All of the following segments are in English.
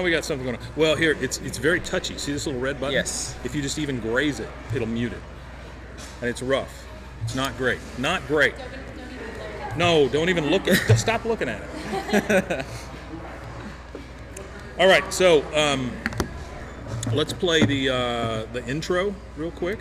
now we got something going on. Well, here, it's very touchy. See this little red button? Yes. If you just even graze it, it'll mute it. And it's rough. It's not great. Not great. No, don't even look at it. Stop looking at it. All right, so let's play the intro real quick.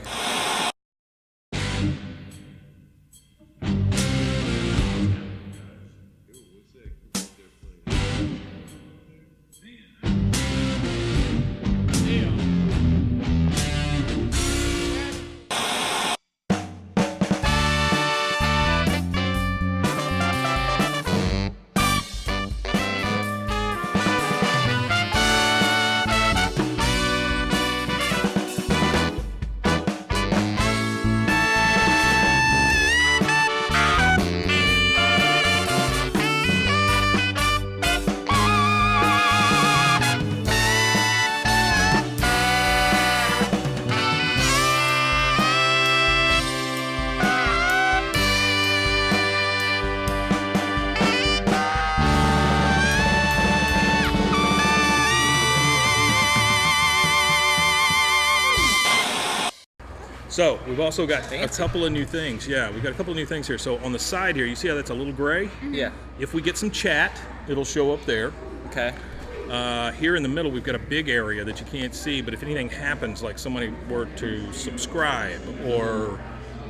So we've also got a couple of new things. Yeah, we've got a couple of new things here. So on the side here, you see how that's a little gray? Mm-hmm. Yeah. If we get some chat, it'll show up there. Okay. Here in the middle, we've got a big area that you can't see, but if anything happens, like somebody were to subscribe or,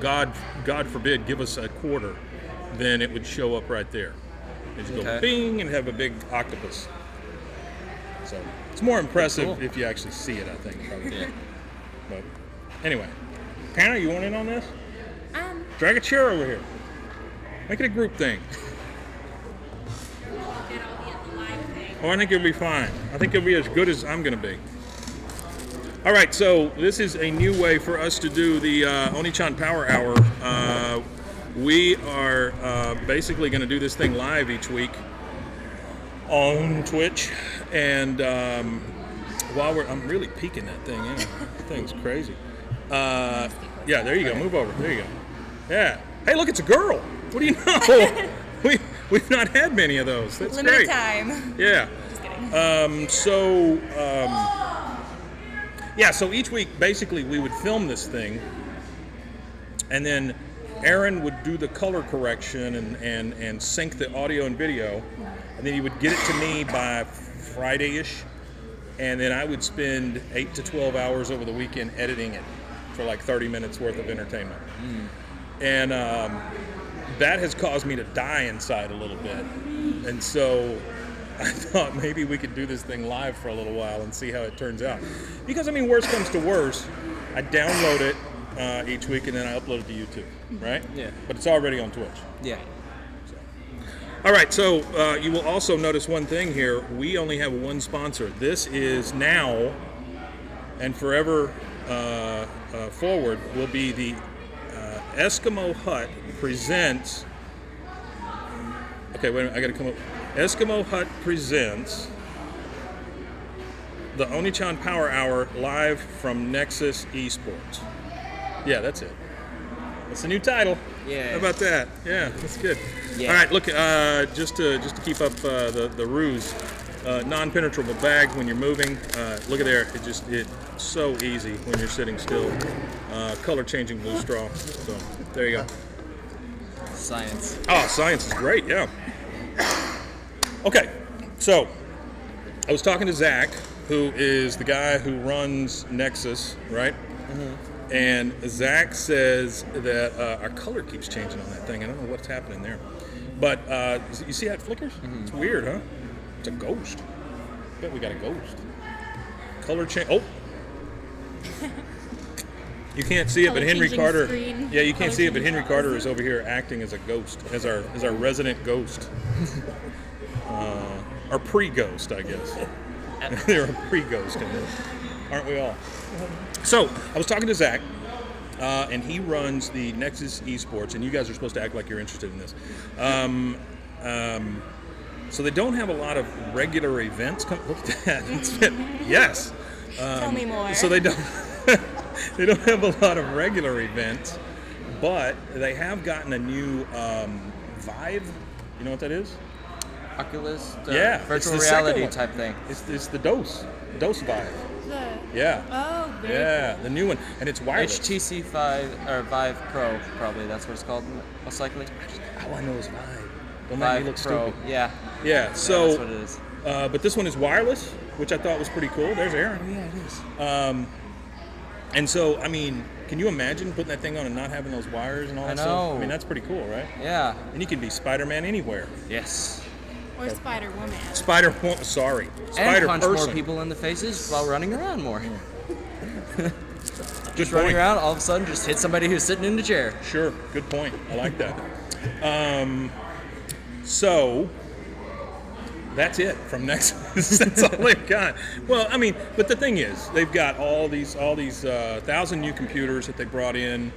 God forbid, give us a quarter, then it would show up right there. And you go bing and have a big octopus. So it's more impressive if you actually see it, I think. Probably. Yeah. But anyway. Hannah, you want in on this? Drag a chair over here. Make it a group thing. Oh, I think it'll be fine. I think it'll be as good as I'm going to be. All right, so this is a new way for us to do the Oniichan Power Hour. We are basically going to do this thing live each week on Twitch, and while I'm really peeking that thing in. That thing's crazy. Yeah, there you go. Move over. There you go. Yeah. Hey, look, it's a girl. What do you know? We've not had many of those. That's Limited great. time. Yeah. Just kidding. So each week, basically, we would film this thing, and then Aaron would do the color correction and sync the audio and video, and then he would get it to me by Friday-ish, and then I would spend 8 to 12 hours over the weekend editing it for like 30 minutes worth of entertainment. And that has caused me to die inside a little bit. And so I thought maybe we could do this thing live for a little while and see how it turns out. Because, I mean, worst comes to worst, I download it each week and then I upload it to YouTube, right? Yeah. But it's already on Twitch. Yeah. All right, so you will also notice one thing here. We only have one sponsor. This is now and forever forward will be the Eskimo Hut presents. Okay, wait a minute, I gotta come up. Eskimo Hut presents the Oniichan Power Hour live from Nexus eSports. Yeah, that's it. That's the new title. Yeah. How about that? Yeah, that's good. Yeah. All right, look, just to keep up the ruse, non-penetrable bag when you're moving. Look at there, it's so easy when you're sitting still. Color-changing blue straw. So there you go. Science. Oh, science is great. Yeah. Okay, so I was talking to Zach, who is the guy who runs Nexus, right? Mm-hmm. And Zach says that our color keeps changing on that thing. I don't know what's happening there. But you see how it flickers? Mm-hmm. It's weird, huh? It's a ghost. I bet we got a ghost. Color change. Oh! You can't see it, but Henry Carter. Screen. Yeah, you can't see it, but Henry Carter is over here acting as a ghost, as our resident ghost. Or pre-ghost, I guess. They're a pre-ghost in this, aren't we all? So, I was talking to Zach, and he runs the Nexus eSports, and you guys are supposed to act like you're interested in this. So they don't have a lot of regular events. Look at that. Yes. Tell me more. So they don't they don't have a lot of regular events, but they have gotten a new Vive. You know what that is? Oculus, it's virtual the second reality one. type thing. It's the Dose Vive. Yeah. Oh, very Yeah, the new one, and it's wireless. HTC 5 or Vive Pro, probably that's what it's called, most likely. All I know is Vive. Don't make me Vive look Pro, stupid. yeah. Yeah. So, that's what it is. But this one is wireless, which I thought was pretty cool. There's Aaron. Oh yeah, it is. And so, I mean, can you imagine putting that thing on and not having those wires and all that stuff? know. I mean, that's pretty cool, right? Yeah. And you can be Spider-Man anywhere. Yes. Or Spider-Woman. Spider And Spider punch person. more people in the faces while running around more. Just Just running around, all of a sudden, just hit somebody who's sitting in the chair. Sure, good point. I like that. So that's it from Nexus. That's all they've got. Well, I mean, but the thing is, they've got all these 1,000 new computers that they brought in,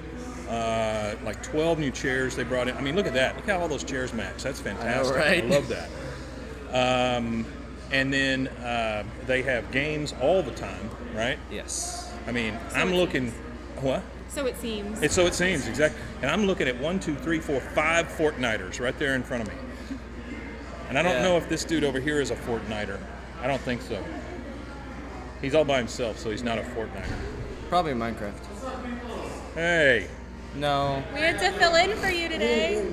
like 12 new chairs they brought in. I mean, look at that. Look how all those chairs match. That's fantastic. right? I love that. And then they have games all the time, right? Yes. I mean, So I'm it looking. What? So it seems. So it seems, exactly. And I'm looking at 1, 2, 3, 4, 5 Fortniters right there in front of me. And I don't know if this dude over here is a Fortniter. I don't think so. He's all by himself, so he's not a Fortniter. Probably Minecraft. Hey. No. We had to fill in for you today.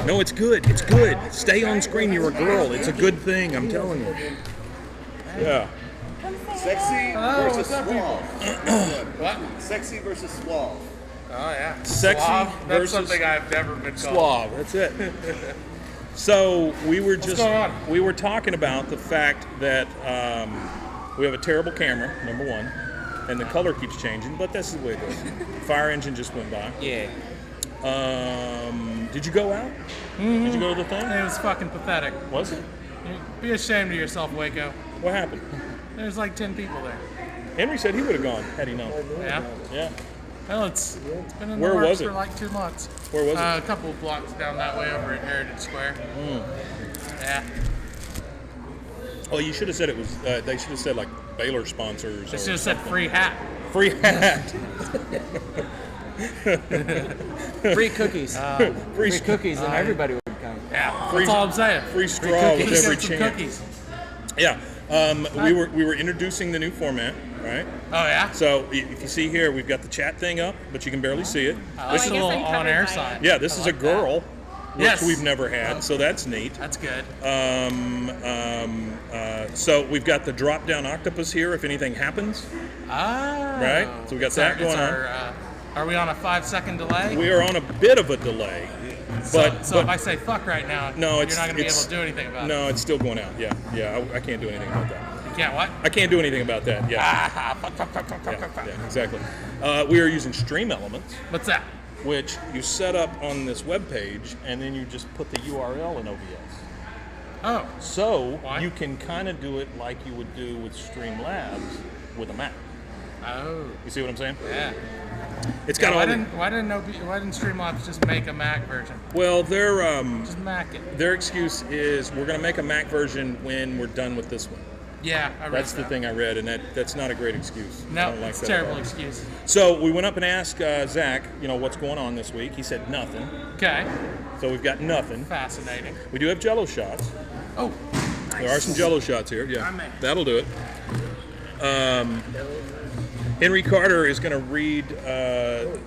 No, it's good. It's good. Stay on screen. You're a girl. It's a good thing. I'm telling you. Yeah. Sexy versus suave. What? Sexy versus suave. Oh yeah. Sexy Suave. That's versus something I've never been called. Suave. That's it. So we were going on? we were talking about the fact that we have a terrible camera, number one, and the color keeps changing, but that's the way it goes. Fire engine just went by. Yeah. Did you go out? Did you go to the thing? It was fucking pathetic. Was it? Be ashamed of yourself, Waco. What happened? There's like 10 people there. Henry said he would have gone had he known. Yeah. Yeah. Well, it's been in the Where works was it? for like 2 months. Where was it? A couple of blocks down that way over at Heritage Square. Yeah. Oh, you should have said it was. They should have said like Baylor sponsors. They or should have said something. free hat. Free hat. Free cookies. Free Free cookies, and everybody would come. Yeah. Free- That's all I'm saying. Free straw with Cookies. every Get some chance. cookies. Yeah. We were introducing the new format, right? Oh yeah. So if you see here, we've got the chat thing up, but you can barely see it. This is a guess little I'm covered on-air by sign. Yeah, this is a girl, which Yes. we've never had, so that's neat. That's good. So we've got the drop-down octopus here if anything happens. Right? So we got that going on. Are we on a 5-second delay? We are on a bit of a delay, but So if I say fuck right now, no, you're it's not going to be able it's- to do anything about it. no, it's still going out. Yeah, I can't do anything about that. You can't what? I can't do anything about that. Yeah, yeah, exactly. We are using Stream Elements, What's that? which you set up on this web page, and then you just put the URL in OBS. Oh, So Why? you can kind of do it like you would do with Streamlabs with a Mac. oh, You see what I'm saying? yeah. It's Yeah, got why all. didn't Streamlabs just make a Mac version? Well, Just Mac it. their excuse is we're going to make a Mac version when we're done with this one. Yeah, I read That's the that. thing I read, and that's not a great excuse. I No, don't like it's a that at terrible all. excuse. So we went up and asked Zach, what's going on this week. He said nothing. Okay, So we've got nothing. fascinating. We do have Jello shots. Oh, There are some Jello shots here. Yeah, I'm in. that'll do it. Henry Carter is going to read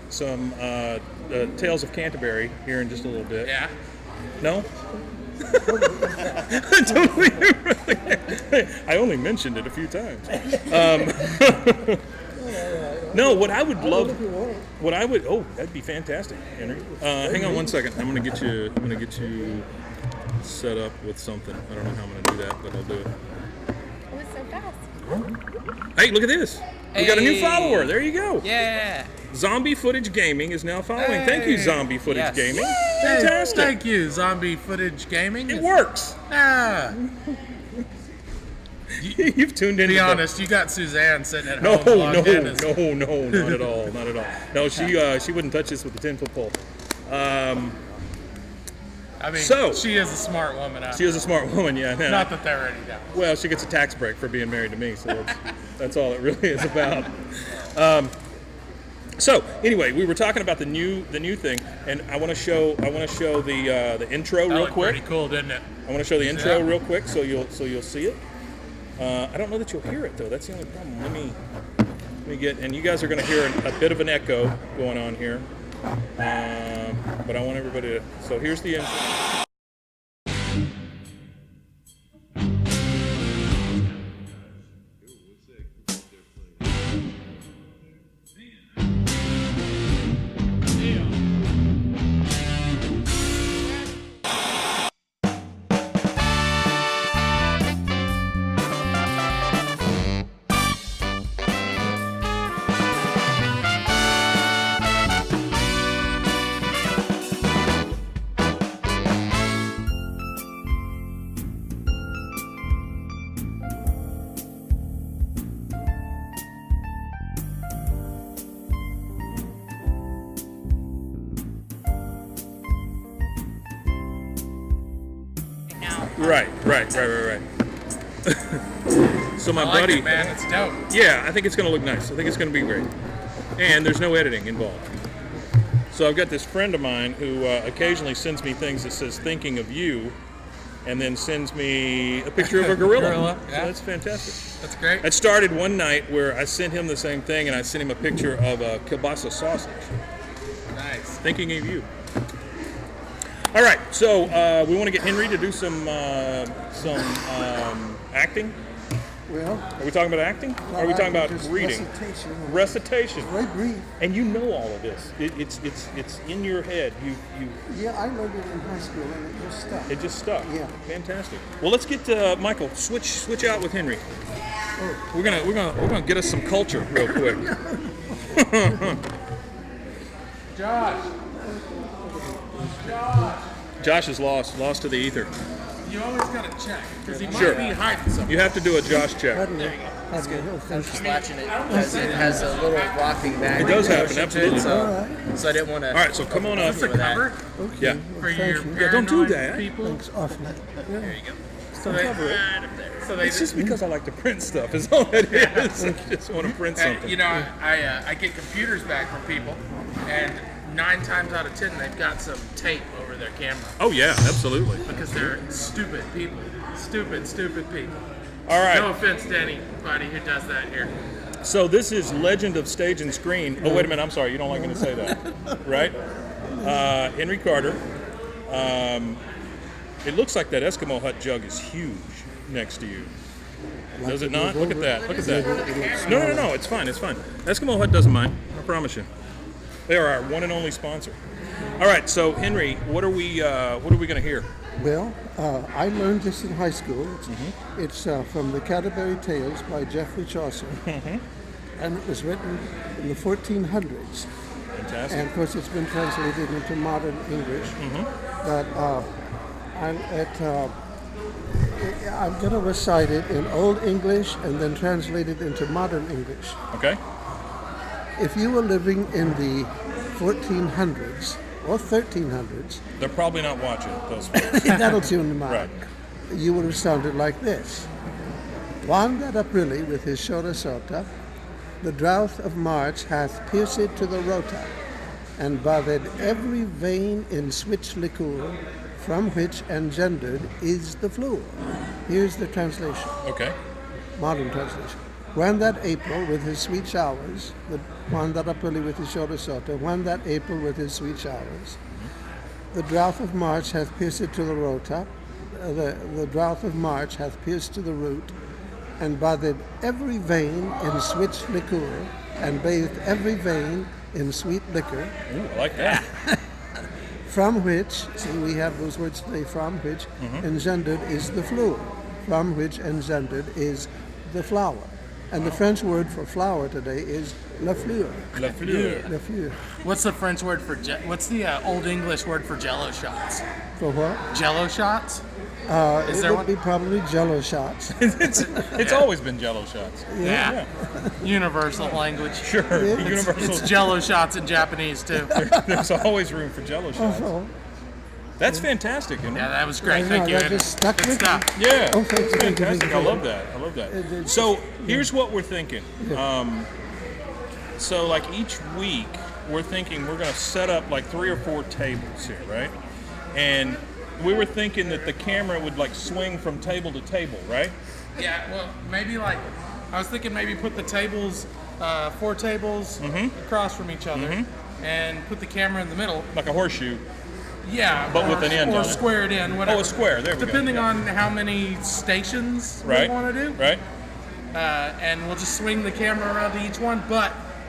some Tales of Canterbury here in just a little bit. yeah. No? I only mentioned it a few times. No, what I would love, that'd be fantastic, Henry. Hang on one second. I'm gonna get you set up with something. I don't know how I'm gonna do that, but I'll do it. It was so fast. Hey, look at this. We got a new Hey. follower. There you go. Yeah. Zombie Footage Gaming is now following. Thank you, Hey. Zombie Footage Yes. Gaming. Hey, Fantastic. thank you, Zombie Footage Gaming. It works. Ah, You've tuned in. to be honest, you got Suzanne sitting at No, home. logged in as- not at all, not at all. No, she wouldn't touch this with a 10-foot pole. I mean, So- she is a smart woman. She is a smart woman, yeah. Not that they're already down. Well, she gets a tax break for being married to me, so that's all it really is about. So anyway, we were talking about the new thing, and I want to show the intro That real looked quick. pretty cool, didn't it? I want to show the intro that? real quick, so you'll see it. I don't know that you'll hear it though. That's the only problem. Let me get, and you guys are going to hear a bit of an echo going on here. But I want everybody to. So here's the intro. Right. So my I like buddy, it, man. It's dope. yeah, I think it's going to look nice. I think it's going to be great, and there's no editing involved. So I've got this friend of mine who occasionally sends me things that says "thinking of you," and then sends me a picture of a gorilla. Gorilla, So yeah. that's fantastic. That's great. It started one night where I sent him the same thing, and I sent him a picture of a kielbasa sausage. Nice. Thinking of you. All right, so we want to get Henry to do some acting. Well, Are we talking about acting? Or are we talking about just reading? Recitation. Recitation. Very brief. And you know all of this. It's in your head. You Yeah, I learned it in high school and it just stuck. it just stuck. Yeah. Fantastic. Well, let's get Michael. Switch out with Henry. We're gonna get us some culture real quick. Josh. Josh is lost to the ether. You always gotta check because he Sure. might be hiding something. You have to do a Josh check. Pardon me. That's good. Oh, I'm thank just you. watching it because it has a little rocking back. It does happen, motion to it, absolutely. So I didn't want to. All right, so come on up. Is this a cover Okay. Yeah. for Thank your you. Yeah, don't do paranoid that. people? Thanks awfully. Yeah. So they, so they It's just because I like to print stuff. Is all it is. I just want to print and, something. you know, I get computers back from people, and 9 times out of 10 they've got some tape over their camera Oh yeah, absolutely. because they're stupid people. Stupid people. All right. No offense to anybody who does that here. So this is Legend of Stage and Screen. Oh wait a minute, I'm sorry. You don't like me to say that, right? Henry Carter. It looks like that Eskimo Hut jug is huge next to you. Does it not? Look at that. Look at that. No. It's fine. It's fine. Eskimo Hut doesn't mind. I promise you. They are our one and only sponsor. All right. So Henry, what are we going to hear? Well, I learned this in high school. It's from the Canterbury Tales by Geoffrey Chaucer. And it was written in the 1400s. Fantastic. And of course, it's been translated into modern English. But I'm going to recite it in Old English and then translate it into modern English. Okay. If you were living in the 1400s or 1300s, They're probably not watching those folks. that'll tune them out. Right. You would have sounded like this. Wanda Aprili with his shora sota, the drought of March hath pierced to the rota, and bathed every vein in switch liquor, from which engendered is the fluor. Here's the translation, Okay. modern translation. When that April with his sweet showers, the Wanda Aprili with his shora sota, when that April with his sweet showers, the drought of March hath pierced to the rota, the drought of March hath pierced to the root, and bathed every vein in switch liquor, and bathed every vein in sweet liquor, Ooh, I like that. from which, see we have those words today, from which engendered is the fluor, from which engendered is the flower. And the French word for flower today is la fleur. La fleur. La fleur. What's the French word for what's the Old English word for Jello shots? For what? Jello shots? Is It there would one? be probably Jello shots. It's always been Jello shots. Yeah. Universal language. Sure. Yeah. Universal. It's Jello shots in Japanese too. There's always room for Jello shots. Oh, That's fantastic. Henry. Yeah, that was great. Yeah, Thank you. that Henry. just stuck Good with me. stuff. Yeah, Oh, thank it's you, thank you, fantastic. thank you. I love that. I love that. So here's what we're thinking. So like each week, we're thinking we're going to set up like 3 or 4 tables here, right? And we were thinking that the camera would like swing from table to table, right? Yeah, well, maybe like, I was thinking maybe put the tables, 4 tables across from each other and put the camera in the middle. Like a horseshoe. Yeah, But with an end or on it. square it in, whatever. Oh, a square. There we go. Depending Yeah. on how many stations Right. we want to do. Right. And we'll just swing the camera around to each one.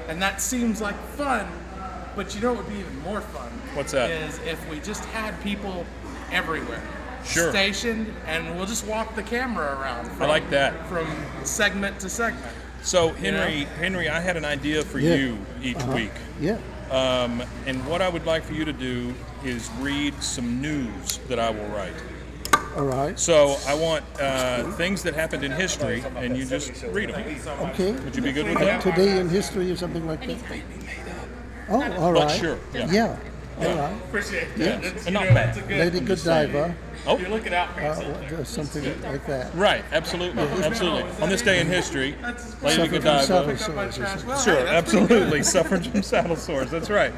And that seems like fun, but you know what would be even more fun? What's that? Is if we just had people everywhere. Sure. Stationed, and we'll just walk the camera around. I like that. From segment to segment. So Henry, I had an idea for Yeah. you each week. Yeah. And what I would like for you to do is read some news that I will write. All right. So I want things that happened in history, and you just read them. Okay. Would you be good with that? Today in history or something like that. Oh, all But right. sure, yeah. Yeah. All right. Appreciate that. Yeah. That's, And not bad. that's a good. Lady Godiva. Oh, You're looking out for yourself. Something like that. right, absolutely, absolutely. On this day in history, Lady Suffered from Godiva. saddle Pick up my sores or trash. something. Well, Sure, hey, that's pretty good. absolutely. Suffered from saddle sores. That's right.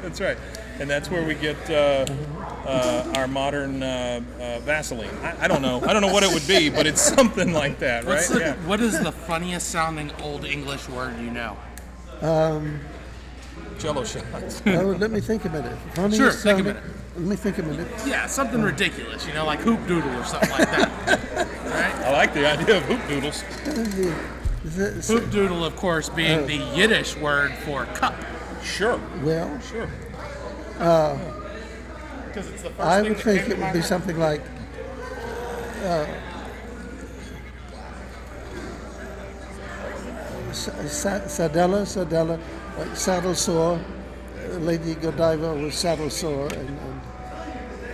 And that's where we get our modern Vaseline. I don't know. I don't know what it would be, but it's something like that, right? Yeah. What is the funniest sounding Old English word you know? Jello shots. Oh, let me think a minute. Funniest Sure, take a sounding- minute. Let me think a minute. Yeah, something ridiculous, like hoop doodle or something like that. Right? I like the idea of hoop noodles. Hoop doodle, of course, being the Yiddish word for cup. Sure, Well, sure. Because it's the first I thing would that think came to it my would be mind. something like Sadella, like saddle sore. Lady Godiva was saddle sore and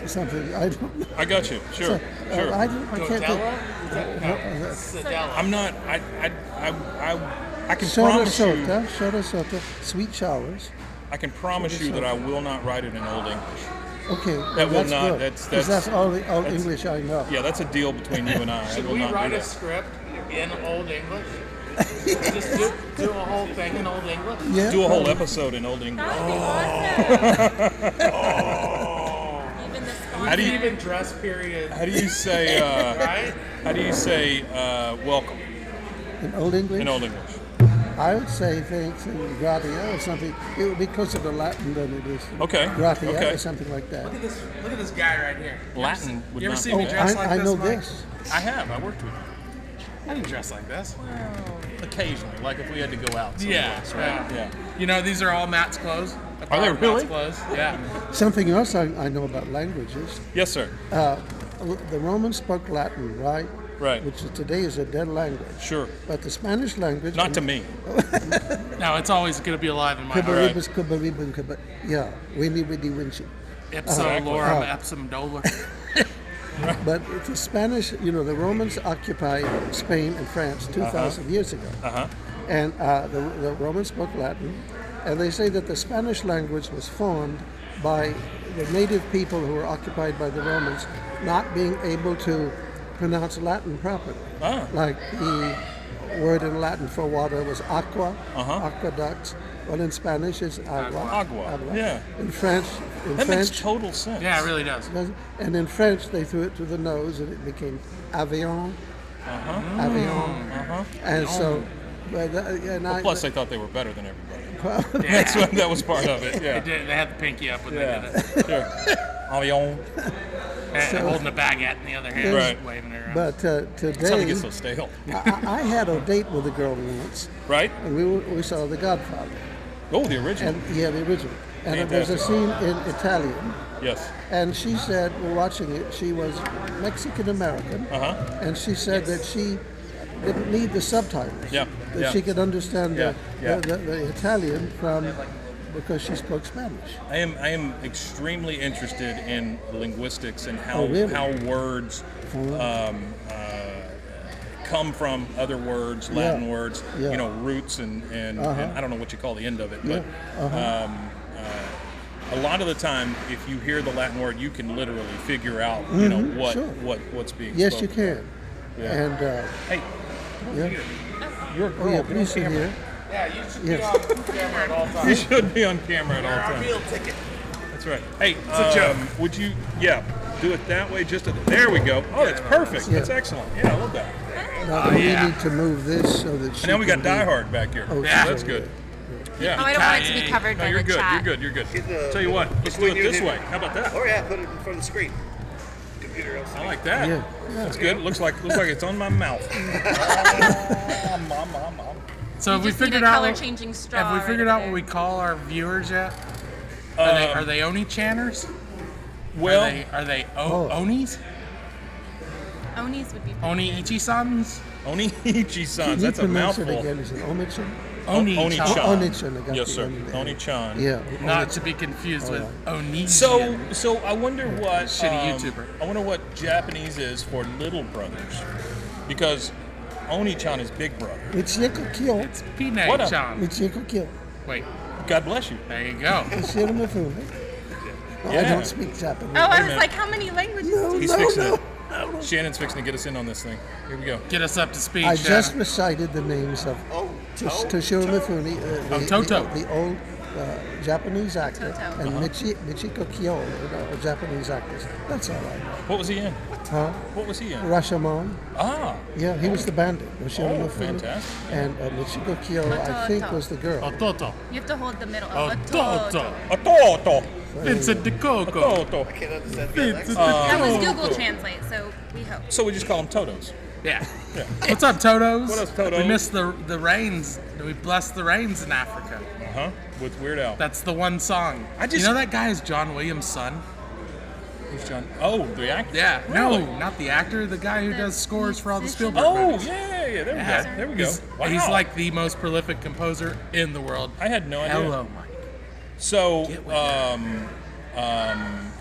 something. I don't know. I got you. Sure, sure. I can't think. Godella? Sedella. I'm not. I can Soda promise you. sota, soda sota, sweet showers. I can promise you that I will not write it in Old English. Okay, That will that's not- good. that's- 'Cause that's all that's- English I know. Yeah, that's a deal between you and I. I Should will we not write do a that. script in Old English? Just do a whole thing in Old English? Yeah, Do a whole episode in Old English. That would be awesome. Even the How sponsor. do you- Even dress period, How do you say? right? How do you say welcome in Old English. in Old English? I would say thanks and gratia or something. It would be closer to Latin than it is to Okay, gratia okay. or something like that. Look at this guy right here. Latin would You ever not see be me bad. dress like I this, know Mike? this. I have. I worked with you I didn't dress like this. occasionally, like if we had to go out. Yeah, Yeah. These are all Matt's clothes. A Are part they of really? Matt's clothes. Yeah. Something else I know about languages. Yes, sir. The Romans spoke Latin, right? Right. Which today is a dead language. Sure. But the Spanish language. Not to me. No, it's always going to be alive in my heart. Kubaribus, kubaribun, kubar. Yeah, winnie, winnie, winchy. Ipso lorem epsum dolor. But the Spanish, the Romans occupied Spain and France 2,000 years ago. Uh-huh. And the Romans spoke Latin, and they say that the Spanish language was formed by the native people who were occupied by the Romans not being able to pronounce Latin properly. Ah. Like the word in Latin for water was aqua, Uh-huh. aqueducts. Well, in Spanish it's agua. Agua, yeah. In French, That makes total sense. Yeah, it really does. and in French they threw it to the nose and it became avion. Avion. And so, Plus, they thought they were better than everybody. Yeah. That was part of it. They Yeah. did. They had the pinky up when Yeah. they did it. Sure. Avion. And holding a baguette in the other hand, Right. just waving it around. But That's how they today, get so stale. I had a date with a girl once, Right? and we saw The Godfather, Oh, the original. and the original. And there's a scene in Italian, Yes. and she said, we're watching it, she was Mexican American, Uh-huh. and she said that she didn't need the subtitles. Yeah, That yeah. she could understand Yeah, yeah. the Italian because she spoke Spanish. I am extremely interested in linguistics and how Oh, really? how words come from other words, Latin words, Yeah. roots and I don't know what you call the end of it, but Yeah. a lot of the time, if you hear the Latin word, you can literally figure out sure. what's being Yes, you spoken. can. Yeah. And Hey, yeah. you're a Oh, girl. yeah, Get on please sit camera. here. Yeah, you should Yes. be on camera at all You times. should be on camera at all Our times. meal ticket. That's right. Hey, would you, do it that way? There we go. Oh, that's perfect. Yeah. That's excellent. Yeah, I love that. Now we need to move this so that she And now we got can Die be- Hard back here. Oh, So she's that's over good. there. Yeah. Oh, I don't want it to be covered No, by you're the good. chat. You're good. Get the- Tell you what, let's do it between you this and way. him. How about that? Or yeah, put it in front of the screen. Computer else. I like that. Yeah. That's good. Looks like it's on my mouth. So have You we just need figured a out? color-changing straw Have we right figured over out there. what we call our viewers yet? Are they Oni-channers? Well, Are they Oh. Onis? Onis would be Oni-ichi-sans? Oniichi-sans. Can you That's a pronounce it mouthful. again? Is it Omichan? Oni-chan. Oniichan, I got Yes, the sir. N there. Oni-chan. Yeah. Not to be confused with Oniichan. So I wonder what Shitty YouTuber. I wonder what Japanese is for little brothers, because Oni-chan is big brother. Michiko Kyo. It's What a- Pine-chan. Michiko Kyo. Wait, God bless you. there you go. Shiro Mifune. I Yeah. don't speak Japanese. Oh, I was minute. like, how many languages do He's no, fixing no. it. Shannon's fixing to get us in on this thing. Here we go. Get us up to speed, I Shannon. just recited the names of Oh, Toshiro Mifune, Toto. the old Japanese actor, Toto. and Michiko Kyo, a Japanese actress. That's all I know. What was he in? Huh? What was he in? Rashomon. Ah, Yeah, he was the bandit. Toshiro Oh, Mifune. fantastic. And Michiko Kyo, I think, was the girl. Toto. You have to hold the middle. Oh, a Toto. a Toto. Vincent de Coco. Toto. I can't understand the Vincent Alexa. That was de Google Coco. Translate, so we hope. So we just call them Totos. Yeah. What's up, Totos? What up, Totos? We missed the rains. We blessed the rains in Africa. Huh? With Weird Al. That's the one song. I just- You know that guy is John Williams' son? Who's John? Oh, the actor. Yeah. Really? No, not the actor. The guy who The does scores for all the musician. Spielberg Oh, movies. yeah. There we Yeah. go. There we go. Wow. He's like the most prolific composer in the world. I had no idea. Hello, Mike. So, Get with that.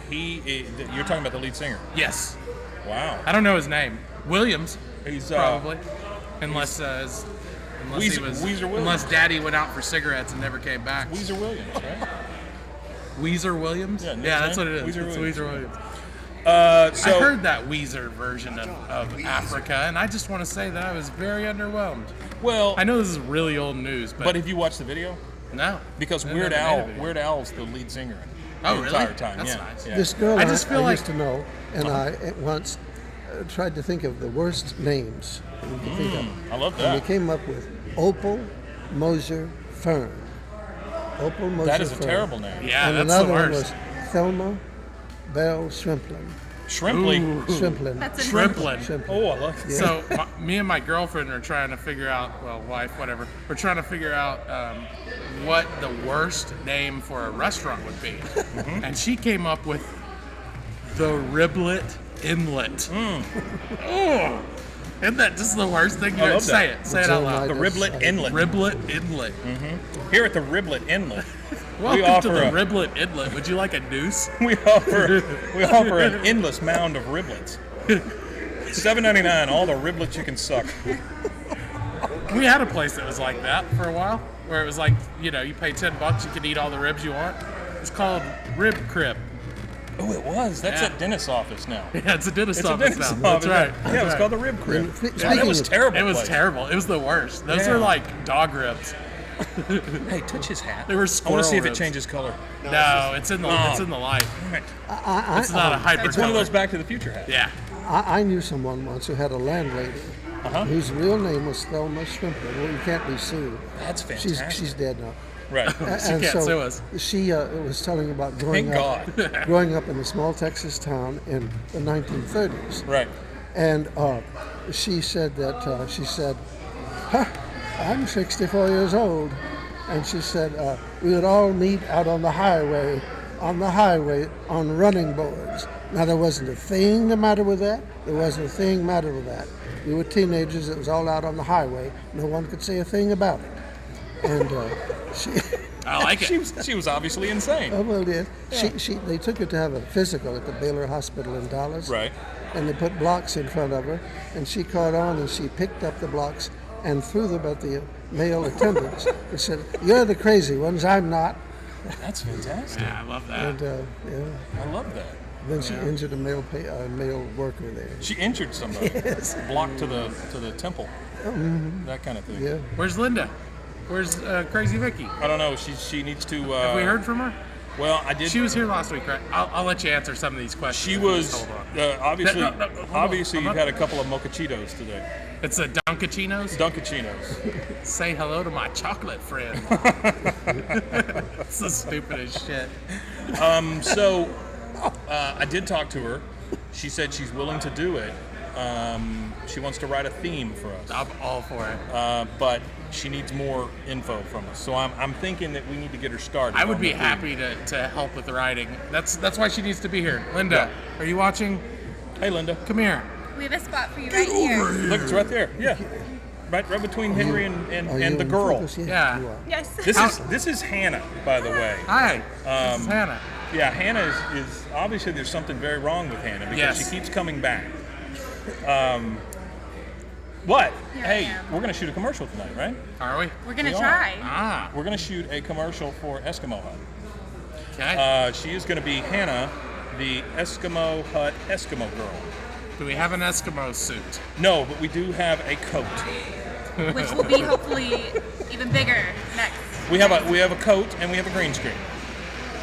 you're talking about the lead singer. Yes. Wow. I don't know his name. Williams, He's probably. Unless he was, Weezer Williams. unless Daddy went out for cigarettes and never came back. Weezer Williams, right? Weezer Williams? Yeah, That's what it is. Weezer It's Williams. Weezer Williams. So I heard that Weezer version of Africa, and I just want to say that I was very underwhelmed. well, I know this is really old news, but, but have you watched the video? no. Because I Weird never Al, made a video. Weird Al's the lead singer. Oh, the really? Entire time. That's yeah. nice. Yeah. This girl I just feel used like- to know, and I at once tried to think of the worst names that we could think of. I love And we that. came up with Opal Moser Fern. Opal Moser That is a Fern. terrible name. Yeah, And that's the another one worst. was Thelma Bell Shrimplin. Shrimply. Shrimplin. That's a Shrimplin. Shrimplin. Oh, I love it. So me and my girlfriend are trying to figure out, well, wife, whatever. We're trying to figure out what the worst name for a restaurant would be, Mm-hmm. and she came up with the Riblet Inlet. Mm. Oh, isn't that just the worst thing? I You love say that. it. Say it out loud. The Riblet Inlet. Riblet Inlet. Here at the Riblet Inlet, Welcome to the a- Riblet Inlet. Would you like a noose? we offer an endless mound of riblets. $7.99, all the riblets you can suck. We had a place that was like that for a while, where it was like, you pay $10, you can eat all the ribs you want. It's called Rib Crib. Oh, it was. That's Yeah. a dentist's office now. Yeah, it's a dentist It's a office dentist's now. office. That's right. Yeah, it was called the Rib Crib. And Yeah, that speaking was of- terrible. It was place. terrible. It was the worst. Those Yeah. are like dog ribs. Hey, touch his hat. They were I squirrel want to see if it ribs. changes color. No, it's in the light. It's not a hyper. It's one of those Back to the Future hats. Yeah. I knew someone once who had a landlady whose real name was Thelma Shrimplin. Well, you can't be sued. That's fantastic. She's dead now. Right. She can't sue us. She was telling about Thank growing up in a small Texas town in the 1930s. Right. And she said, "Huh, I'm 64 years old," and she said we would all meet out on the highway on running boards. Now there wasn't a thing the matter with that. There wasn't a thing the matter with that. We were teenagers. It was all out on the highway. No one could say a thing about it. And she. I like it. She was obviously insane. Oh, well, yes. They took her to have a physical at the Baylor Hospital in Dallas. Right. And they put blocks in front of her, and she caught on, and she picked up the blocks and threw them at the male attendants and said, "You're the crazy ones, I'm not." That's fantastic. Yeah, I love that. And yeah, I love that. then she injured a male worker there. She injured somebody. Blocked to the temple. That kind of thing. Yeah. Where's Linda? Where's Crazy Vicky? I don't know. She needs to. Have we heard from her? Well, I did. She was here last week, right? I'll let you answer some of these questions. She was Hold on. obviously. No, hold on. Obviously, I'm you've not- had a couple of mochachitos today. It's a Dunkachinos. Dunkachinos. Say hello to my chocolate friend. It's the stupidest shit. So, I did talk to her. She said she's willing to do it. She wants to write a theme for us. I'm all for it. But she needs more info from us. So I'm thinking that we need to get her started. I would on be the theme. happy to help with the writing. That's why she needs to be here. Linda, are you watching? Hey, Linda. Come here. We have a spot for you right here. Look, it's right there. Yeah, right between Henry Are you and the in girl. focus? Yeah. You are. Yes. This is Hannah, by the way. Hi. This is Hannah. Yeah, Hannah is obviously there's something very wrong with Hannah because Yes. she keeps coming back. What? Here I Hey, am. we're gonna shoot a commercial tonight, right? Are we? We're gonna We are. try. Ah. We're gonna shoot a commercial for Eskimo Hut. Okay. She is gonna be Hannah, the Eskimo Hut Eskimo girl. Do we have an Eskimo suit? No, but we do have a coat. Which will be hopefully even bigger next. We have a coat and we have a green screen.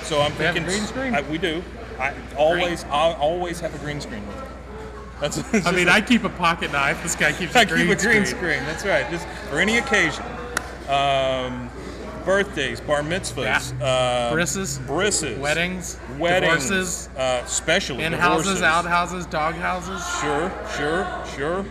So I'm We have a thinking green screen? we do. I always have a green screen with me. That's. I mean, I keep a pocket knife. This guy keeps I a green keep a green screen. screen. That's right. Just for any occasion. Birthdays, bar mitzvahs, brisses, Weddings, weddings, divorces, especially in-houses, divorces. outhouses, dog houses. Sure.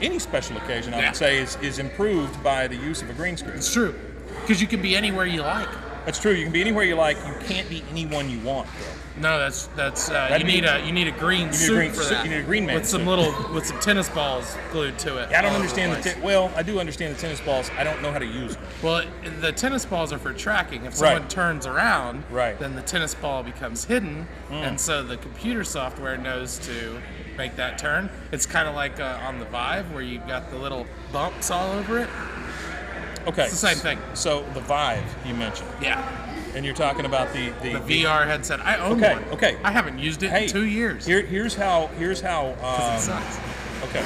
Any special occasion, I Yeah. would say, is improved by the use of a green screen. It's true. Because you can be anywhere you like. That's true. You can be anywhere you like. You can't be anyone you want, though. No, that's That'd you be- need a green a suit green for suit. that. You need a green man with some suit. with some tennis balls glued to it. I don't all over understand place. well, I do understand the tennis balls. I don't know how to use them. Well, the tennis balls are for tracking. If someone Right. turns around, Right. then the tennis ball becomes hidden, and so the computer software knows to make that turn. It's kind of like on the Vive where you've got the little bumps all over it. Okay. It's the same thing. So the Vive you mentioned, Yeah, and you're talking about the VR headset. I own Okay, one. okay. I haven't used it Hey, in 2 years. Here's how. 'Cause it sucks. Okay,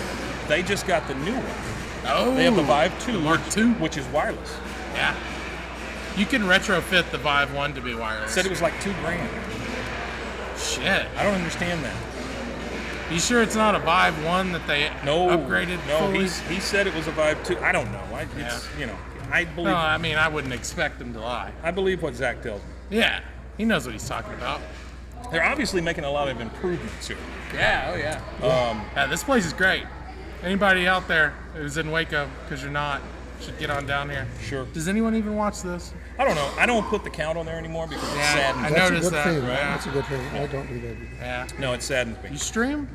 they just got the new one. Oh, They have the Vive 2, Mark II? which is wireless. Yeah. You can retrofit the Vive 1 to be wireless. Said it was like $2,000. Shit. I don't understand that. You sure it's not a Vive 1 that they No, upgraded no. fully? He said it was a Vive 2. I don't know. I believe. No, I mean, I wouldn't expect them to lie. I believe what Zach tells me. Yeah, he knows what he's talking about. They're obviously making a lot of improvements here. Yeah, oh yeah. Yeah, this place is great. Anybody out there who's in Waco, because you're not, should get on down here. Sure. Does anyone even watch this? I don't know. I don't put the count on there anymore because it Yeah, saddens I me. That's noticed a good that. thing. Yeah. That's a good thing. I don't do that either. Yeah. No, it saddens me. You stream?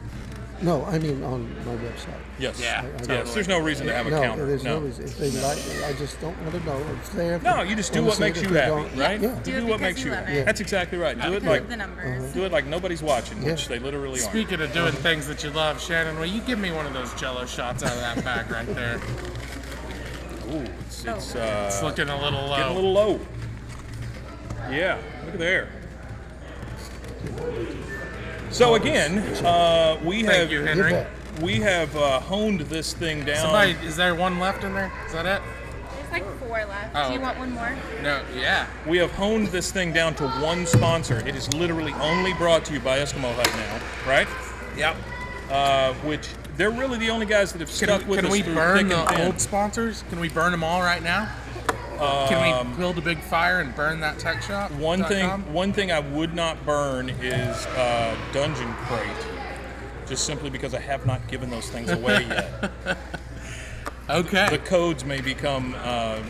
No, I mean on my website. Yes. Yeah, Yes. totally. There's no reason to have a No, counter. there's no reason. If they like it, I just don't want to know. It's there. No, you just do wanna what see it. makes If you they happy, don't- right? Yeah. Do Do it what because makes you you love happy. it. That's exactly right. Do it Because like of the numbers. do it like nobody's watching, which Yeah. they literally are. Speaking of doing things that you love, Shannon, will you give me one of those Jello shots out of that bag right there? Ooh, it's It's looking a little low. getting a little low. Yeah, look at there. So again, we Thank have you, You Henry. bet. we have honed this thing down. Somebody, is there one left in there? Is that it? There's like 4 left. Oh, Do you okay. want one more? No, yeah. We have honed this thing down to one sponsor. It is literally only brought to you by Eskimo Hut now, right? Yep. Which they're really the only guys that have stuck with Can us we through burn thick and the thin. old sponsors? Can we burn them all right now? Can we build a big fire and burn that tech shop? One thing I would not burn is Dungeon Crate, just simply because I have not given those things away yet. Okay. The codes may become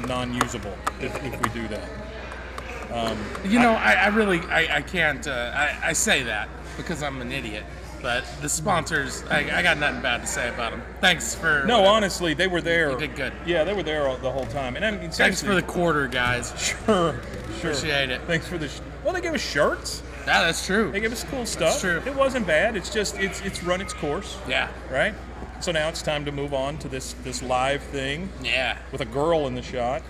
non-usable if we do that. You know, I really can't. I say that because I'm an idiot. But the sponsors, I got nothing bad to say about them. Thanks for. No, honestly, they were there. You did good. Yeah, they were there the whole time. And I mean, Thanks seriously, for the quarter, guys. sure. Appreciate it. Thanks for the. Well, they gave us shirts. Yeah, that's true. They gave us cool stuff. true. It wasn't bad. It's just it's run its course, Yeah. right? So now it's time to move on to this live thing Yeah. with a girl in the shot,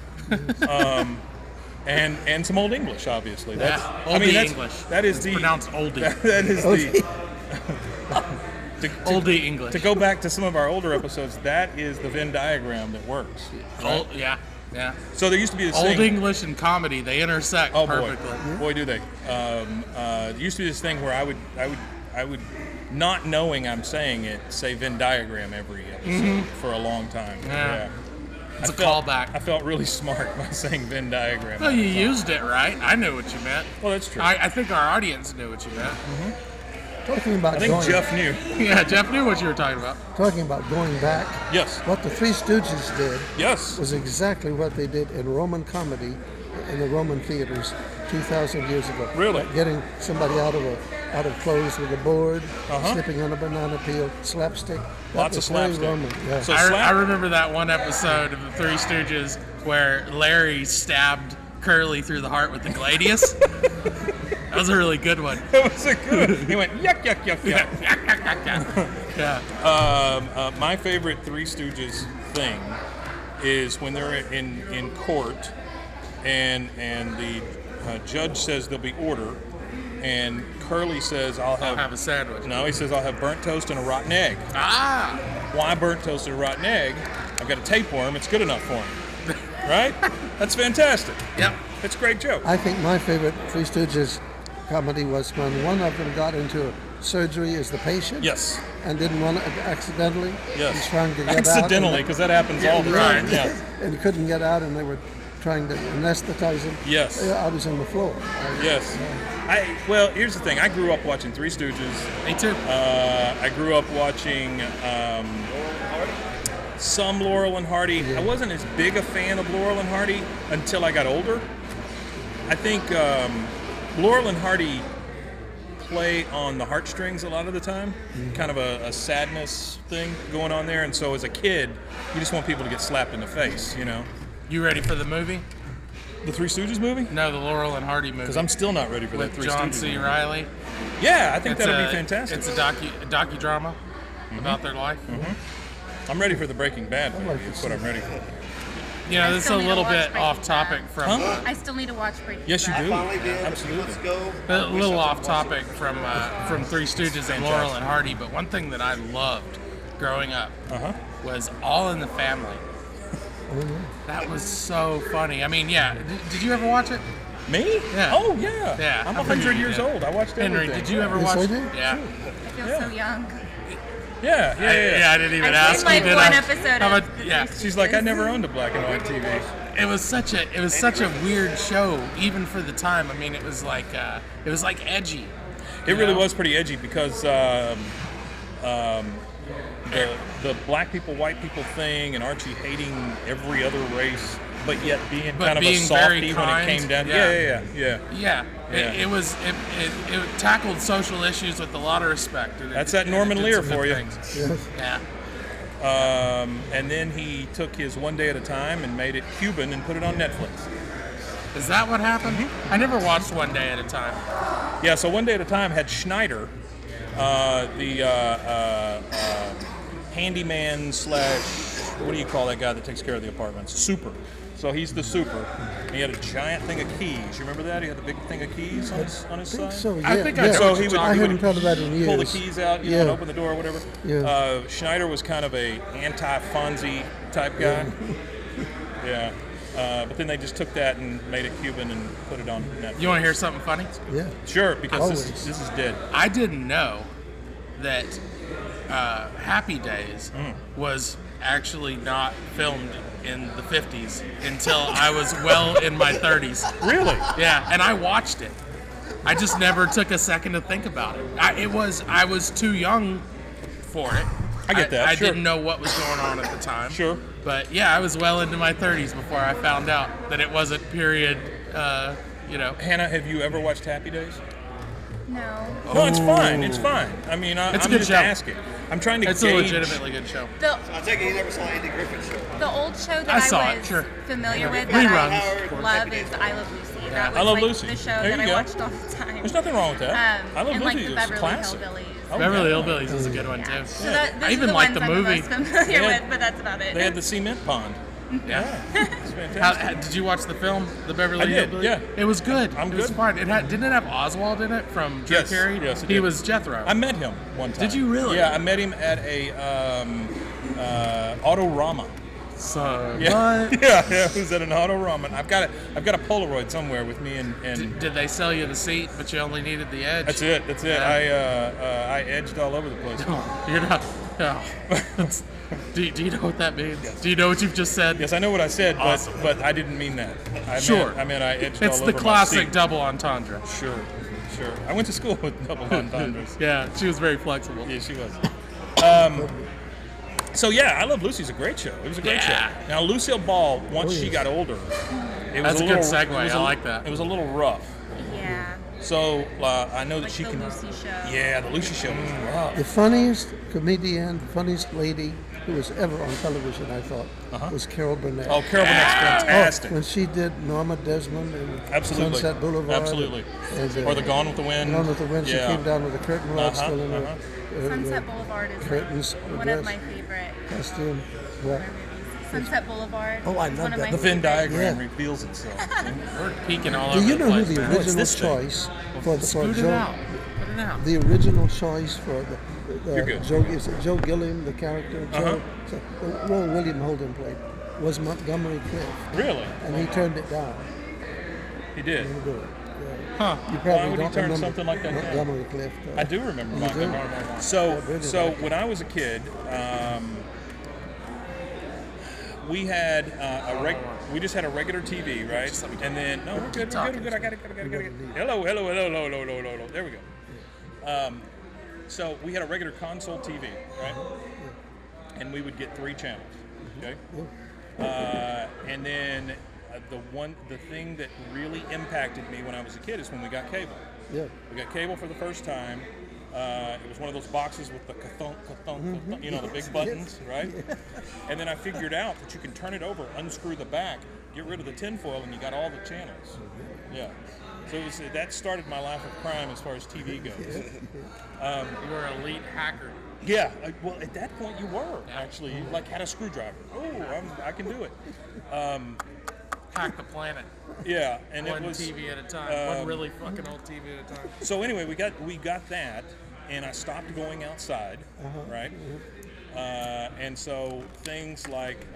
and some old English, obviously. Yeah. I mean, Oldie that's, English. That is It's the pronounced oldie. that is the Olde English. To go back to some of our older episodes, that is the Venn diagram that works. Right? Yeah. So there used to be this Old thing. English and comedy, they intersect perfectly. Boy, do they. There used to be this thing where I would, not knowing I'm saying it, say Venn diagram every episode for a long time. Yeah. It's I a felt- callback. I felt really smart by saying Venn diagram. Well, you used it right. I knew what you meant. Well, that's true. I think our audience knew what you meant. Talking about I think going, Jeff knew. Yeah, Jeff knew what you were talking about. talking about going back, Yes. what the Three Stooges did Yes. was exactly what they did in Roman comedy in the Roman theaters 2,000 years ago. Really? Like getting somebody out of clothes with a board, Uh-huh. slipping on a banana peel, slapstick. That Lots of was very slapstick. Roman, yeah. So I slap- remember that one episode of the Three Stooges where Larry stabbed Curly through the heart with the gladius. That was a really good one. That was a good. He went yuck yuck yuck yuck. Yeah. My favorite Three Stooges thing is when they're in court, and the judge says there'll be order, and Curly says I'll Have a sandwich. no, he says I'll have burnt toast and a rotten egg. Ah! Why burnt toast and a rotten egg? I've got a tapeworm. It's good enough for him. Right? That's fantastic. Yep. It's a great joke. I think my favorite Three Stooges comedy was when one of them got into surgery as the patient. Yes. And didn't want to accidentally. Yes. He's trying to get out. Accidentally, because that happens all the time. Yeah. And he couldn't get out, and they were trying to anesthetize him. Yes. I was on the floor. Yes. Well, here's the thing. I grew up watching Three Stooges. Me too. I grew up watching some Laurel and Hardy. I wasn't as big a fan of Laurel and Hardy until I got older. I think Laurel and Hardy play on the heartstrings a lot of the time, kind of a sadness thing going on there. And so as a kid, you just want people to get slapped in the face, you know? You ready for the movie? The Three Stooges movie? No, the Laurel and Hardy movie. Because I'm still not ready for that with Three John Stooges C. movie. Riley. Yeah, I think It's that'll a- be fantastic. It's a docudrama about their life. I'm ready for the Breaking Bad like movie. to That's what I'm ready for. You know, I this is still a need to little watch bit Breaking off topic Bad. from I still need to watch Breaking Yes, you Bad. do. Finally did Absolutely. a few months ago. a little off topic from Three Stooges and Laurel and Hardy, but one thing that I loved growing up was All in the Family. That was so funny. I mean, yeah. Did you ever watch it? Me? Yeah. Oh, yeah. Yeah, I'm I figured 100 you years did. old. I watched Henry, everything. did you ever Yes, watch I it? did. Yeah. I feel Yeah. so young. Yeah. I didn't even I've ask seen, like, you. Did one I? episode How of about, the yeah. Three She's like, I never owned a black and white TV. It was such a weird show, even for the time. I mean, it was like edgy. It you really know? was pretty edgy because the black people, white people thing, and Archie hating every other race, but yet being But kind of a being very softie when it kind. came down. Yeah. Yeah. Yeah, Yeah. it tackled social issues with a lot of respect. and That's that it Norman did Lear some good for you. things. Yes. Yeah. And then he took his One Day at a Time and made it Cuban and put it on Netflix. Is that what happened? I never watched One Day at a Time. Yeah, so One Day at a Time had Schneider, the handyman slash, what do you call that guy that takes care of the apartments? Super. So he's the super. He had a giant thing of keys. You remember that? He had the big thing of keys on his I think side. so, yeah. I think I yeah. know So what he you're would, talking I he hadn't would thought of that in years. pull the keys out, you know, and open the door or whatever. Yeah. Schneider was kind of a anti-Fonzie type guy. Yeah. But then they just took that and made it Cuban and put it on Netflix. You want to hear something funny? Yeah. Sure, because this Always. is dead. I didn't know that Happy Days was actually not filmed in the 50s until I was well in my 30s. Really? Yeah, and I watched it. I just never took a second to think about it. I was too young for it. I get that, I sure. didn't know what was going on at the time. Sure. But yeah, I was well into my 30s before I found out that it wasn't period. Hannah, have you ever watched Happy Days? No. No, it's fine. It's fine. I mean, It's a I'm good just show. asking. I'm trying to It's a gauge. legitimately good show. The I take it you never saw Andy Griffin's show. the old show that I saw was it, sure. familiar with Reruns. that I love is I Love Lucy. That was I Love like Lucy. the show There that you I go. watched all the time. There's nothing wrong with that. I Love and Lucy like the is Beverly classic. Hillbillies. Oh, Beverly yeah. Hillbillies is a good one too. So that, I those even are the like ones the I'm movie. the most familiar They had- with, but that's about it. They had the cement pond. Yeah. It's fantastic. Did you watch the film, The Beverly I did, Hillbillies? yeah. It was good. I'm It was good. fun. Didn't it have Oswald in it from Drew Yes, Carey? yes, it He did. was Jethro. I met him one time. Did you really? Yeah, I met him at a Autorama. So Yeah, what? yeah, it was at an Autorama. I've got a Polaroid somewhere with me, and Did they sell you the seat, but you only needed the edge? that's it. That's it. Yeah. I edged all over the place. You're not. No. Do you know what that means? Do you know what you've just said? Yes, I know what I said, Awesome. but I didn't mean that. Sure. I meant I edged It's all the over classic my seat. double entendre. Sure. I went to school with double entendres. Yeah, she was very flexible. Yeah, she was. So yeah, I Love Lucy's a great show. It was a great Yeah. show. Now Lucille Ball, once she got older, it That's was a good segue. it was I like that. It was a little rough. Yeah. So I know that Like she the can. Lucy show. Yeah, the Lucy show was rough. The funniest comedian, funniest lady who was ever on television, I thought, was Carol Burnett. Oh, Carol Burnett's fantastic. When she did Norma Desmond and Absolutely. Sunset Boulevard. Absolutely. And, Or the Gone with the Wind. Gone with the Wind. She Yeah. came down with a curtain rod still in her Sunset Boulevard is curtains, like one dress. of my favorite costume. What? movies. Sunset Boulevard. Oh, I is love one of that. my The Venn favorite. diagram Yeah. reveals itself. We're peeking all Do over you the know who place, the man. What's original this thing? choice for Scoot it Joe? out. Put it out. The original choice for You're good. Joe, is it Joe Gilliam, the character? Joe, so the role William Holden played was Montgomery Clift, Really? and he turned it down. He did. Didn't do it. Huh. You Why probably would he don't turn remember something like that down? Montgomery Clift. I do remember You Montgomery. do? So, Brilliant so actor. when I was a kid, we had we just had a regular TV, right? And then no, we're good. I got it. Hello. There we go. So we had a regular console TV, right? And we would get 3 channels. Okay. And then the thing that really impacted me when I was a kid is when we got cable. Yeah. We got cable for the first time. It was one of those boxes with the ka-thunk, you know, the big buttons, right? And then I figured out that you can turn it over, unscrew the back, get rid of the tinfoil, and you got all the channels. Yeah. So that started my life of crime as far as TV goes. You were an elite hacker. Yeah. Well, at that point you were actually. You like had a screwdriver. Oh, I can do it. Hack the planet. Yeah, and One it was TV at a time. One really fucking old TV at a time. So anyway, we got that, and I stopped going outside, right? And so things like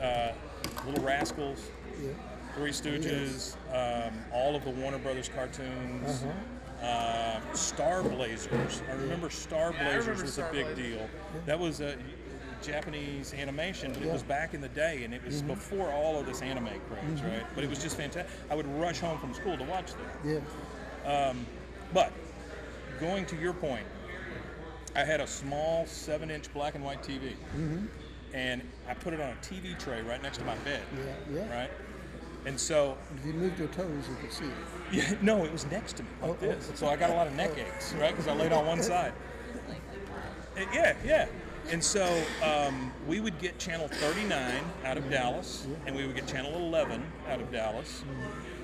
Little Rascals, Three Stooges, all of the Warner Brothers cartoons, Star Blazers. I remember Star Blazers was a big deal. That was a Japanese animation, but it was back in the day, and it was before all of this anime craze, right? But it was just fantastic. I would rush home from school to watch that. Yeah. But going to your point, I had a small 7-inch black and white TV, and I put it on a TV tray right next to my bed, Yeah. right? And so, If you moved your toes, you could see it. yeah, no, it was next to me like this. So I got a lot of neck aches, right? Because I laid on one side. Yeah. And so we would get channel 39 out of Dallas, and we would get channel 11 out of Dallas,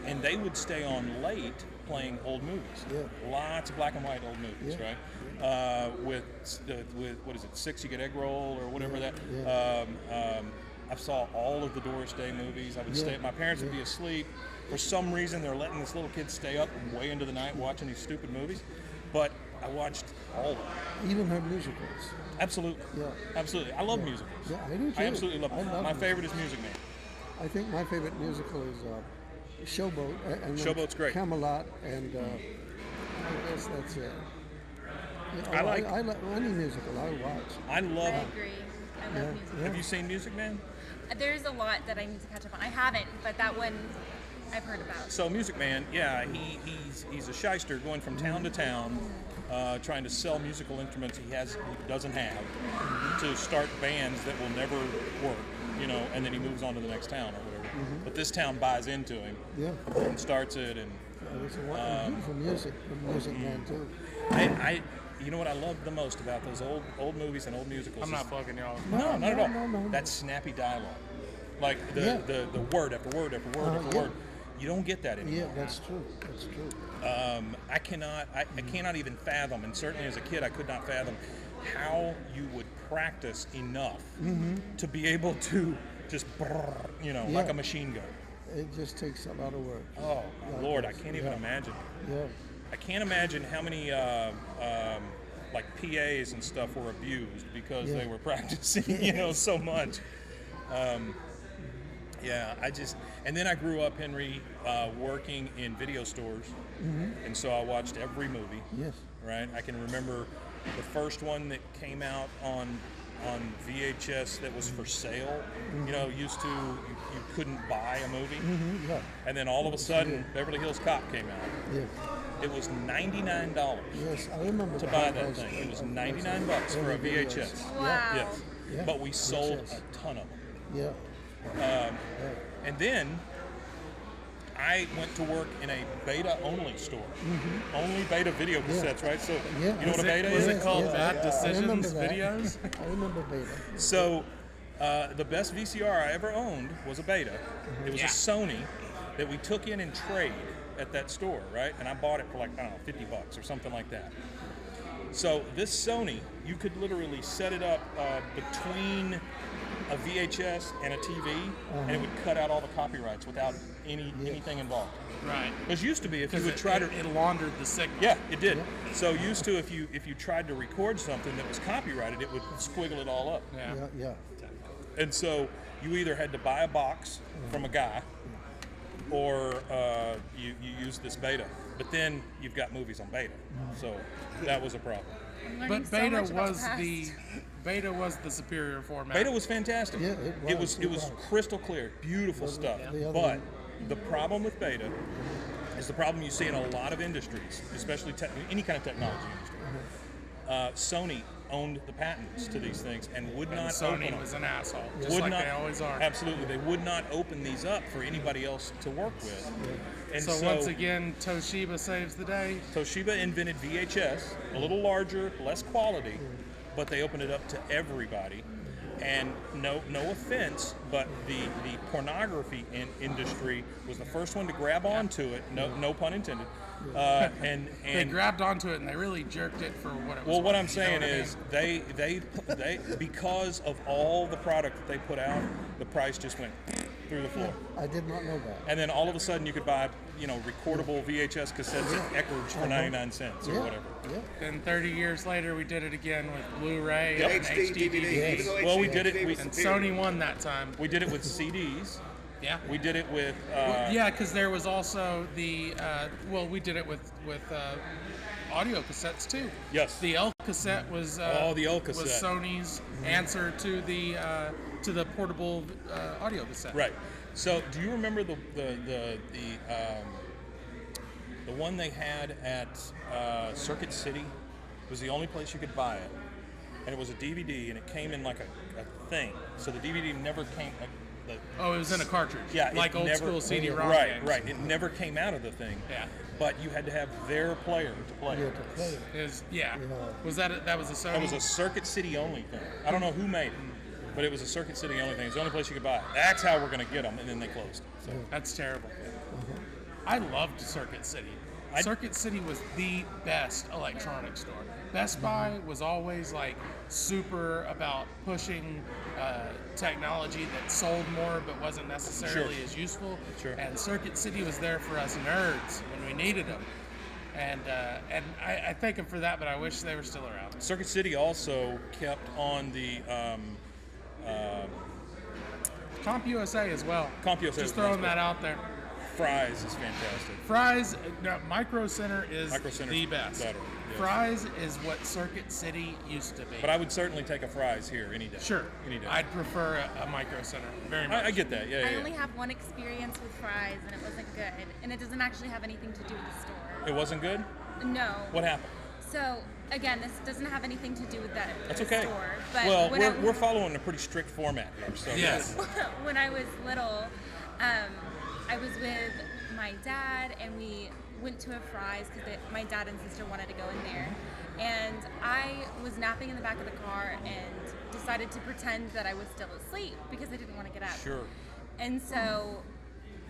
and they would stay on late playing old movies. Yeah. Lots of black and white old movies, right? With what is it, 6 you get egg roll or whatever that. I saw all of the Doris Day movies. I would stay. My parents would be asleep. For some reason, they're letting this little kid stay up way into the night watching these stupid movies, but I watched all of them. Even her musicals. Absolutely. Yeah. Absolutely. I love musicals. Yeah, I do too. I absolutely love I them. love My them. favorite is Music Man. I think my favorite musical is Showboat. And then Showboat's great. Camelot, and I guess that's it. Yeah, I like- I like any musical I watch. I love I them. agree. I love music. Have you seen Music Man? There's a lot that I need to catch up on. I haven't, but that one I've heard about. So Music Man, yeah, he's a shyster going from town to town, trying to sell musical instruments he doesn't have, to start bands that will never work, you know, and then he moves on to the next town or whatever. But this town buys into him Yeah. and starts it, and It's a beautiful music, the Music Man too. I you know what I love the most about those old movies and old musicals? I'm is- not fucking y'all. No, not at all. No. That snappy dialogue, like the Yeah. the word after word after word after yeah. word. You don't get that anymore. Yeah, that's true. That's true. I cannot even fathom, and certainly as a kid, I could not fathom how you would practice enough to be able to just Yeah. like a machine gun. It just takes a lot of work. Oh my Yeah, Lord, it I does. can't even Yeah. imagine. Yeah. I can't imagine how many like PAs and stuff were abused because Yeah. they were practicing, so much. And then I grew up, Henry, working in video stores, and so I watched every movie. Yes. Right, I can remember the first one that came out on VHS that was for sale. Used to you couldn't buy a movie, Yeah. and then all of a sudden Beverly Hills Cop came out. Yeah. It was $99 Yes, I remember to the buy high that price thing. It was of- $99 for a every video. VHS. Wow. Yes, Yeah. but we sold VHS. a ton of them. Yeah. And then I went to work in a beta-only store. Only beta video cassettes, right? So Yeah. you know what a beta Was is? it called Yeah. Bad I Decisions remember that. videos? I remember Beta. So the best VCR I ever owned was a Beta. It was Yeah. a Sony that we took in trade at that store, right? And I bought it for like, I don't know, $50 or something like that. So this Sony, you could literally set it up between a VHS and a TV, and it would cut out all the copyrights without anything involved. Right. Because used to be if you Because would try to it laundered the signal. yeah, it did. So used to if you tried to record something that was copyrighted, it would squiggle it all up. Yeah. Yeah. Yeah. And so you either had to buy a box from a guy, or you use this Beta. But then you've got movies on Beta, so that was a problem. I'm learning But so Beta much about was past. Beta was the superior format. Beta was fantastic. Yeah, it was. It was crystal clear, beautiful stuff. the other But one- the problem with Beta is the problem you see in a lot of industries, especially any kind of technology industry. Sony owned the patents to these things and would not open Sony them. was an asshole, just Would like not, they always are. Absolutely, they would not open these up for anybody else to work with. And So once again, Toshiba saves the day. Toshiba invented VHS, a little larger, less quality, but they opened it up to everybody. And no offense, but the pornography industry was the first one to grab onto it. No pun intended. And They grabbed onto it and they really jerked it for what it was. well, what worth, I'm saying you know is they because of all the product that they put out, the price just went through the floor. I did not know that. And then all of a sudden you could buy, recordable VHS cassettes at Eckerd's for 99 cents or Yeah. whatever. Yeah. what I mean? And 30 years later, we did it again with Blu-ray Yep. and HD, HD DVD. DVD. Even though Well, we HD did it- DVD we- was And superior. Sony won that time. We did it with CDs. Yeah. We did it with Well, yeah, because there was also the we did it with audio cassettes too. Yes. The L cassette was the L was cassette. Sony's answer to the portable audio cassette. Right. So, do you remember the one they had at Circuit City? It was the only place you could buy it, and it was a DVD, and it came in like a thing. So the DVD never came. Oh, it was in a cartridge. Yeah, like it old never, school CD-ROM Right, games. right. It never came out of the thing. Yeah. But you had to have their player to play Yeah, it. to play it. Yeah. Yeah. Was that was a Sony? It was a Circuit City only thing. I don't know who made it, but it was a Circuit City only thing. It's the only place you could buy it. That's how we're going to get them, and then they closed. So. That's terrible. I loved Circuit City. I- Circuit City was the best electronics store. Best Buy was always like super about pushing technology that sold more but wasn't necessarily Sure. as useful. Sure. And Circuit City was there for us nerds when we needed them. And I thank them for that, but I wish they were still around. Circuit City also kept on the CompUSA as well. CompUSA Just was throwing nice, that out there. Fry's is fantastic. Fry's, no, Micro Center is Micro Center's the best. better, yes. Fry's is what Circuit City used to be. But I would certainly take a Fry's here any day. Sure. Any day. I'd prefer a Micro Center very much. I get that. Yeah, I yeah. only have one experience with Fry's, and it wasn't good. And it doesn't actually have anything to do with the store. It wasn't good? No. What happened? So again, this doesn't have anything to do with that That's the okay. store. But Well, when we're following a pretty strict format here. So Yes. when I was little, I was with my dad, and we went to a Fry's because my dad and sister wanted to go in there. And I was napping in the back of the car and decided to pretend that I was still asleep because I didn't want to get up. Sure. And so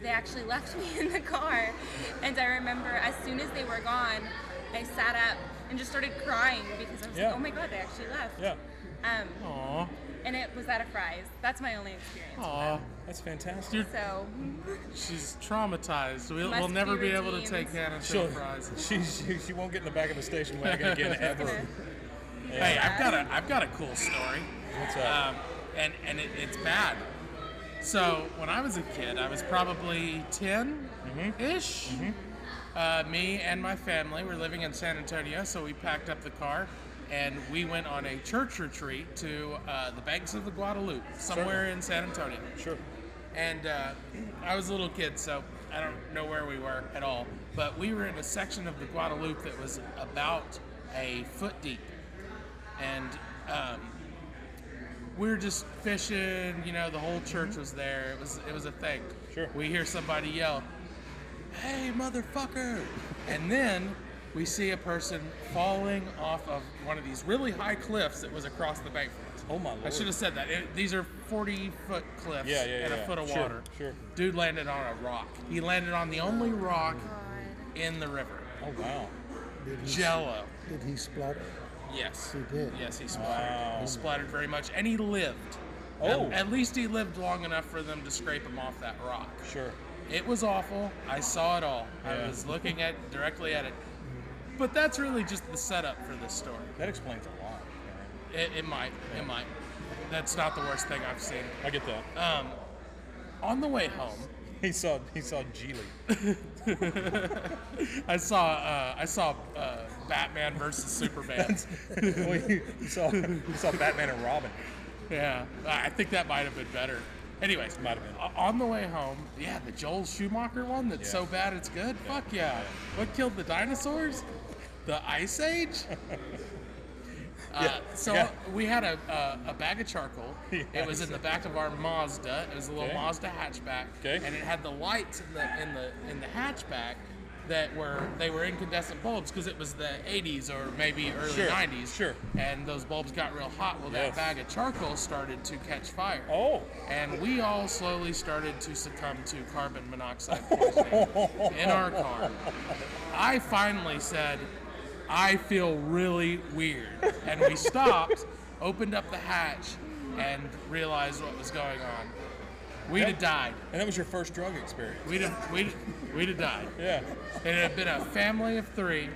they actually left me in the car. And I remember as soon as they were gone, I sat up and just started crying because I was Yeah. like, oh my God, they actually left. Yeah. Aw. and it was at a Fry's. That's my only experience. Aw, That's fantastic. So she's traumatized. We'll Must never be be able to redeemed. take Hannah to She'll- a Fry's. she won't get in the back of the station wagon again ever. Hey, I've got a cool story. What's up? And it's bad. So when I was a kid, I was probably 10-ish. Me and my family were living in San Antonio, so we packed up the car and we went on a church retreat to the banks of the Guadalupe, somewhere in San Antonio. Sure. And I was a little kid, so I don't know where we were at all. But we were in a section of the Guadalupe that was about a foot deep. And we were just fishing, you know, the whole church was there. It was a thing. Sure. We hear somebody yell, "Hey, motherfucker!" And then we see a person falling off of one of these really high cliffs that was across the bank from us. Oh my Lord. I should have said that. These are 40-foot cliffs and a foot of Sure, water. sure. Dude landed on a rock. He landed on the only rock in the river. Oh wow. Did he, Jello. did he splatter? Yes. He did. Yes, he splattered. Wow. He splattered very much, and he lived. Oh. At least he lived long enough for them to scrape him off that rock. Sure. It was awful. I saw it all. Yeah. I was looking directly at it. But that's really just the setup for this story. That explains a lot. It might. It might. That's not the worst thing I've seen. I get that. On the way home, He saw Geely. I saw Batman versus Superman. Well, you saw Batman and Robin. Yeah, I think that might have been better. Anyways, Might have been. On the way home, yeah, the Joel Schumacher one that's Yeah. so bad it's good. Fuck yeah. What killed the dinosaurs? The Ice Age? So Yeah. we had a bag of charcoal. Yeah, It was in the back of our Mazda. It was a little Okay. Mazda hatchback, Okay. and it had the lights in the hatchback that were incandescent bulbs because it was the 80s or maybe early Sure, 90s. sure. And those bulbs got real hot. Well, that Yes. bag of charcoal started to catch fire. Oh. And we all slowly started to succumb to carbon monoxide poisoning in our car. I finally said, I feel really weird. And we stopped, opened up the hatch, and realized what was going on. We'd have died. And that was your first drug experience. We'd have died. Yeah. And it had been a family of 3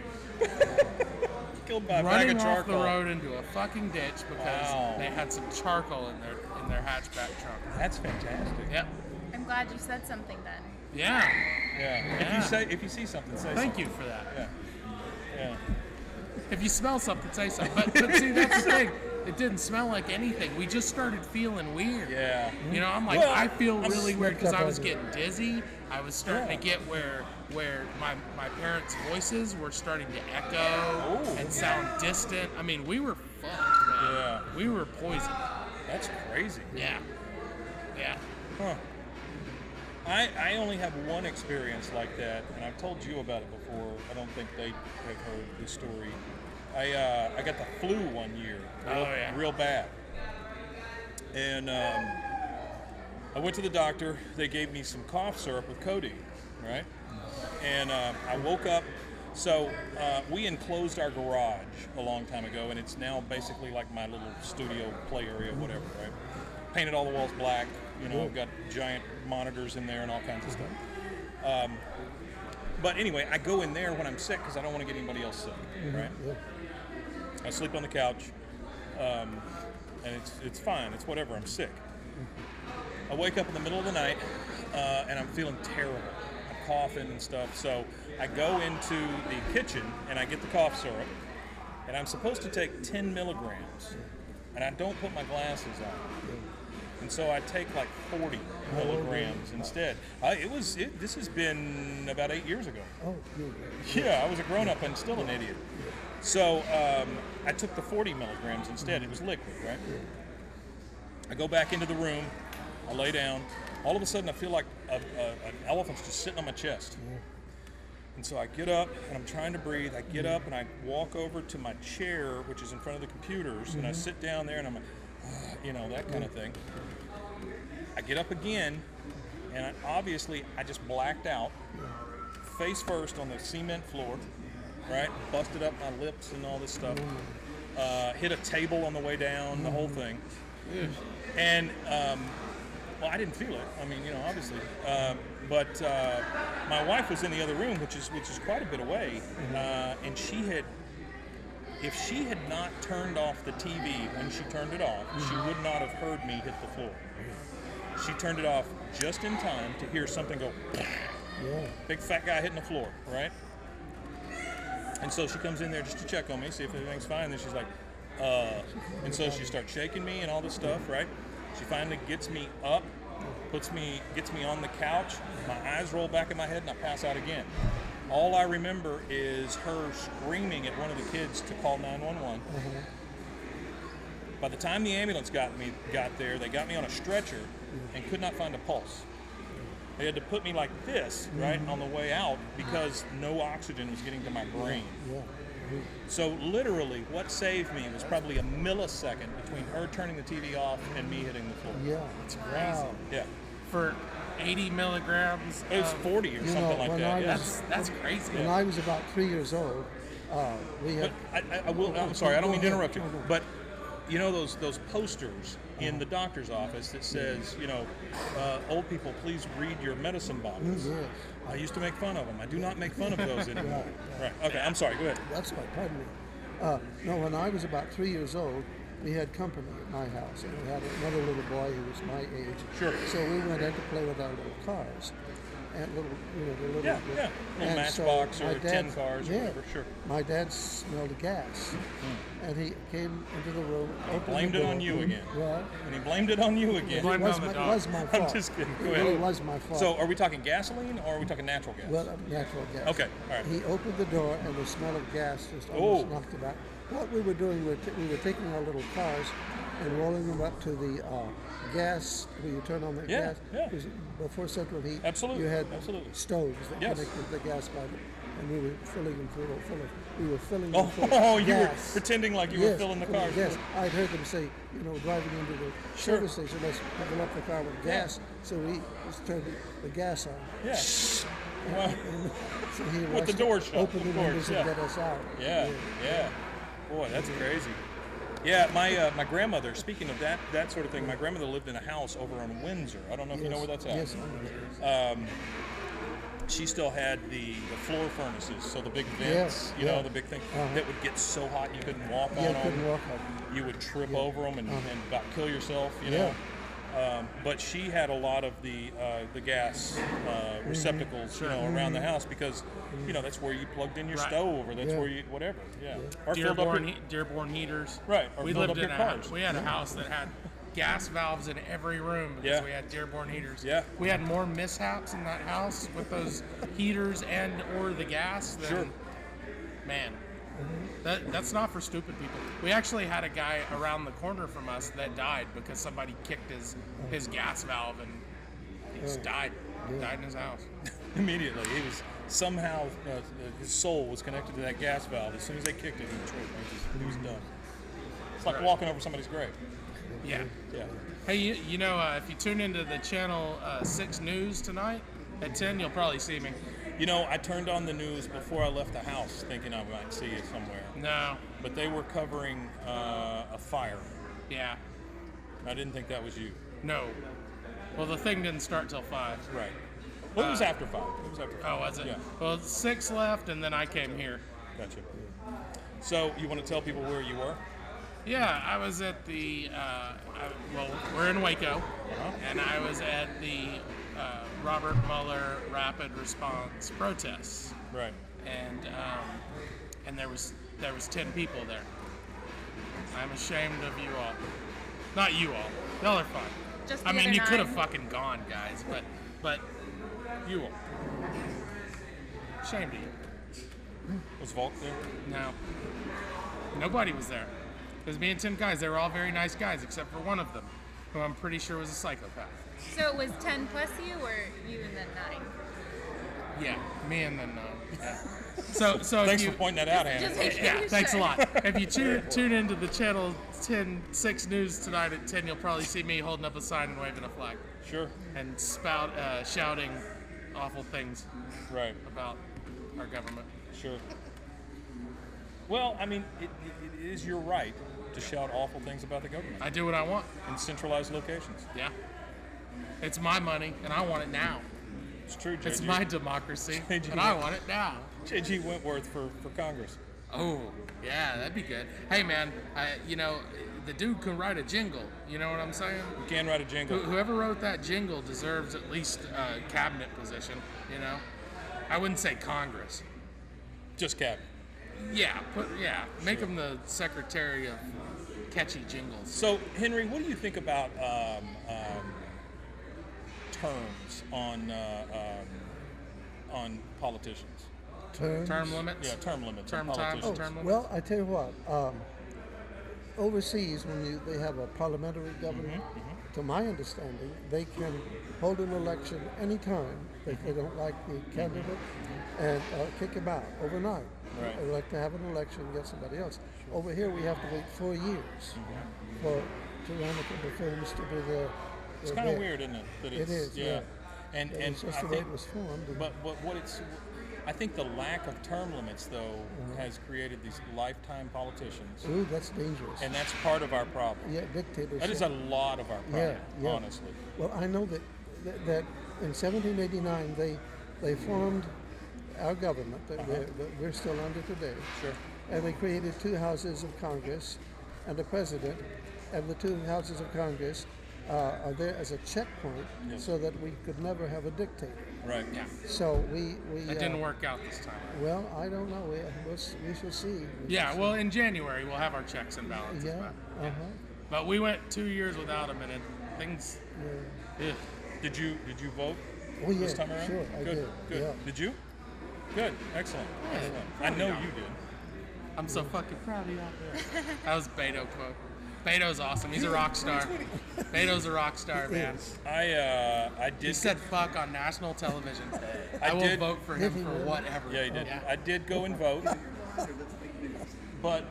Killed by a bag running of off charcoal. the road into a fucking ditch because Wow. they had some charcoal in their hatchback trunk. That's fantastic. Yep. I'm glad you said something then. Yeah. Yeah. If you see something, say Thank something. you for that. Yeah. Yeah. If you smell something, say something. But see, that's the thing. It didn't smell like anything. We just started feeling weird. Yeah. You know, I'm like, Well, I feel really weird because I was Yeah. getting dizzy. I was starting to get where my parents' voices were starting to echo and sound distant. I mean, we were fucked, man. Yeah. We were poisoned. That's crazy. Yeah. Yeah. Huh. I only have one experience like that, and I've told you about it before. I don't think they have heard the story. I got the flu one year, real bad, and I went to the doctor. They gave me some cough syrup with codeine, right? And I woke up. So we enclosed our garage a long time ago, and it's now basically like my little studio play area, whatever, right? Painted all the walls black. You know, I've got giant monitors in there and all kinds of stuff. But anyway, I go in there when I'm sick because I don't want to get anybody else sick, right? Yeah. I sleep on the couch, and it's fine. It's whatever. I'm sick. I wake up in the middle of the night, and I'm feeling terrible. I'm coughing and stuff. So I go into the kitchen and I get the cough syrup, and I'm supposed to take 10 milligrams, and I don't put my glasses on. And so I take like 40 milligrams instead. This has been about 8 years ago. Oh, good. Yeah, I was a grown-up and still an idiot. So I took the 40 milligrams instead. It was liquid, right? I go back into the room. I lay down. All of a sudden, I feel like an elephant's just sitting on my chest. And so I get up, and I'm trying to breathe. I get up, and I walk over to my chair, which is in front of the computers, and I sit down there, and I'm like, that kind of thing. I get up again, and obviously I just blacked out, face first on the cement floor, right? Busted up my lips and all this stuff. Hit a table on the way down, the whole thing. And well, I didn't feel it. I mean, obviously. But my wife was in the other room, which is quite a bit away, and if she had not turned off the TV when she turned it off, she would not have heard me hit the floor. She turned it off just in time to hear something go. Big fat guy hitting the floor, right? And so she comes in there just to check on me, see if everything's fine. And then she's like, and so she starts shaking me and all this stuff, right? She finally gets me up, gets me on the couch. My eyes roll back in my head, and I pass out again. All I remember is her screaming at one of the kids to call 911. By the time the ambulance got there, they got me on a stretcher and could not find a pulse. They had to put me like this, right, on the way out because no oxygen was getting to my brain. So literally, what saved me was probably a millisecond between her turning the TV off and me hitting the floor. It's crazy. Yeah. For 80 milligrams. It was 40 or something like that. That's crazy. When I was about 3 years old, we had. But I'm sorry, I don't mean to interrupt you. But those posters in the doctor's office that says, old people, please read your medicine bottles. Yes. I used to make fun of them. I do not make fun of those anymore. Right. Okay. I'm sorry. Go ahead. That's right. Pardon me. No, when I was about 3 years old, we had company at my house, and we had another little boy who was my age. Sure. So we went in to play with our little cars, and the little Little matchbox or 10 cars or whatever. Sure. My dad smelled gas, and he came into the room. Blamed it on you again. What? And he blamed it on you again. It Blamed was on the my, dog. was my fault. I'm just kidding. Go It ahead. really was my fault. So, are we talking gasoline or are we talking natural gas? Well, natural gas. Okay, all right. He opened the door, and the smell of gas just almost knocked it out. What we were doing, we were taking our little cars and rolling them up to the gas, where you turn on the gas. Yeah. Because before central heat, Absolutely, you had absolutely. stoves that Yes. connected the gas pipe, and we were filling them full of we were filling Oh, them full of you gas. were pretending like you were filling the cars. Yes, I'd heard them say, driving into the service station, let's fill up the car with gas. So we just turned the gas on. Yeah. Well, So he with the rushed, door shut, opened the of course, windows yeah. and get us out. Yeah. Boy, that's crazy. Yeah, my grandmother, speaking of that sort of thing, my grandmother lived in a house over on Windsor. I don't know if you know where that's at. Yes, I know where it is. She still had the floor furnaces, so the big vents, the big thing that would get so hot you couldn't walk on them. couldn't walk on them. You would trip over them and about kill yourself, But she had a lot of the gas receptacles, around the house because, that's where you plugged in your stove or that's where you whatever. Yeah. Or filled up your, Dearborn heaters. Right. Or We filled lived up in your cars. we had a house that had gas valves in every room because we had Dearborn heaters. Yeah. We had more mishaps in that house with those heaters and or the gas than man. That's not for stupid people. We actually had a guy around the corner from us that died because somebody kicked his gas valve and he just died. Died in his house. Immediately, he was somehow his soul was connected to that gas valve. As soon as they kicked it, he was done. It's like walking over somebody's grave. Yeah. Yeah. Hey, if you tune into the Channel 6 News tonight at 10, you'll probably see me. I turned on the news before I left the house thinking I might see it somewhere. No. But they were covering a fire. Yeah. I didn't think that was you. No. Well, the thing didn't start till 5. Right. Well, it was after 5. It was after 5. Oh, was it? Yeah. Well, 6 left, and then I came here. Gotcha. So, you want to tell people where you were? Yeah, I was at the, we're in Waco, and I was at the Robert Mueller Rapid Response protests. Right. And there was 10 people there. I'm ashamed of you all. Not you all. Y'all are fine. Just I the mean, other you could have 9. fucking gone, guys, but you all. Shame to you. Was Volk there? No. Nobody was there. It was me and 10 guys. They were all very nice guys, except for one of them, who I'm pretty sure was a psychopath. So it was 10 plus you, or you and then 9? Yeah, me and then 9. Yeah. So Thanks if you, for pointing that out, Just Hannah. making Yeah, thanks a sure. lot. If you tune into the Channel 6 News tonight at 10, you'll probably see me holding up a sign and waving a flag Sure. and shouting awful things Right. about our government. Sure. Well, I mean, it is your right to shout awful things about the government I do what I want. in centralized locations. Yeah. It's my money, and I want it now. It's true, JG. It's my democracy, JG. and I want it now. J.G. Wentworth for Congress. Oh, yeah, that'd be good. Hey, man, the dude can write a jingle. You know what I'm saying? You can write a jingle. Whoever wrote that jingle deserves at least a cabinet position, you know? I wouldn't say Congress. Just cabinet. Yeah, make him the secretary of catchy jingles. So, Henry, what do you think about terms on politicians? Term limits? Yeah, term limits. Term on times, politicians. term limits? Well, I tell you what, overseas, when they have a parliamentary government, to my understanding, they can hold an election anytime if they don't like the candidate and kick him out overnight. Right. They like to have an election and get somebody else. Over here, we have to wait 4 years for tyrannical buffoons to be the. It's kind of weird, isn't it? That It is, yeah. And It's just I the way think, it was formed. and- but what it's, I think the lack of term limits though has created these lifetime politicians, Ooh, that's dangerous. and that's part of our problem. Yeah, dictatorship. That is a lot of our problem, Yeah. honestly. Well, I know that in 1789 they formed our government that we're still under today. Sure. And they created 2 houses of Congress and a president, and the 2 houses of Congress are there as a checkpoint so that we could never have a dictator. Right. Yeah. So we That didn't work out this time. Well, I don't know. We shall see. Yeah, well, in January, we'll have our checks and balances Yeah. back. But we went 2 years without them, and things. Ugh. Did you vote Oh yeah, this time around? sure, I Good. did. Good. Yeah. Did you? Good. Excellent. Excellent. I know you did. I'm so fucking proud of you out there. That was Beto quote. Beto's awesome. He's a rock star. Beto's a rock star, man. I did. He said fuck on national television. I will did- vote for him for whatever. Yeah, he did. I did go and vote, but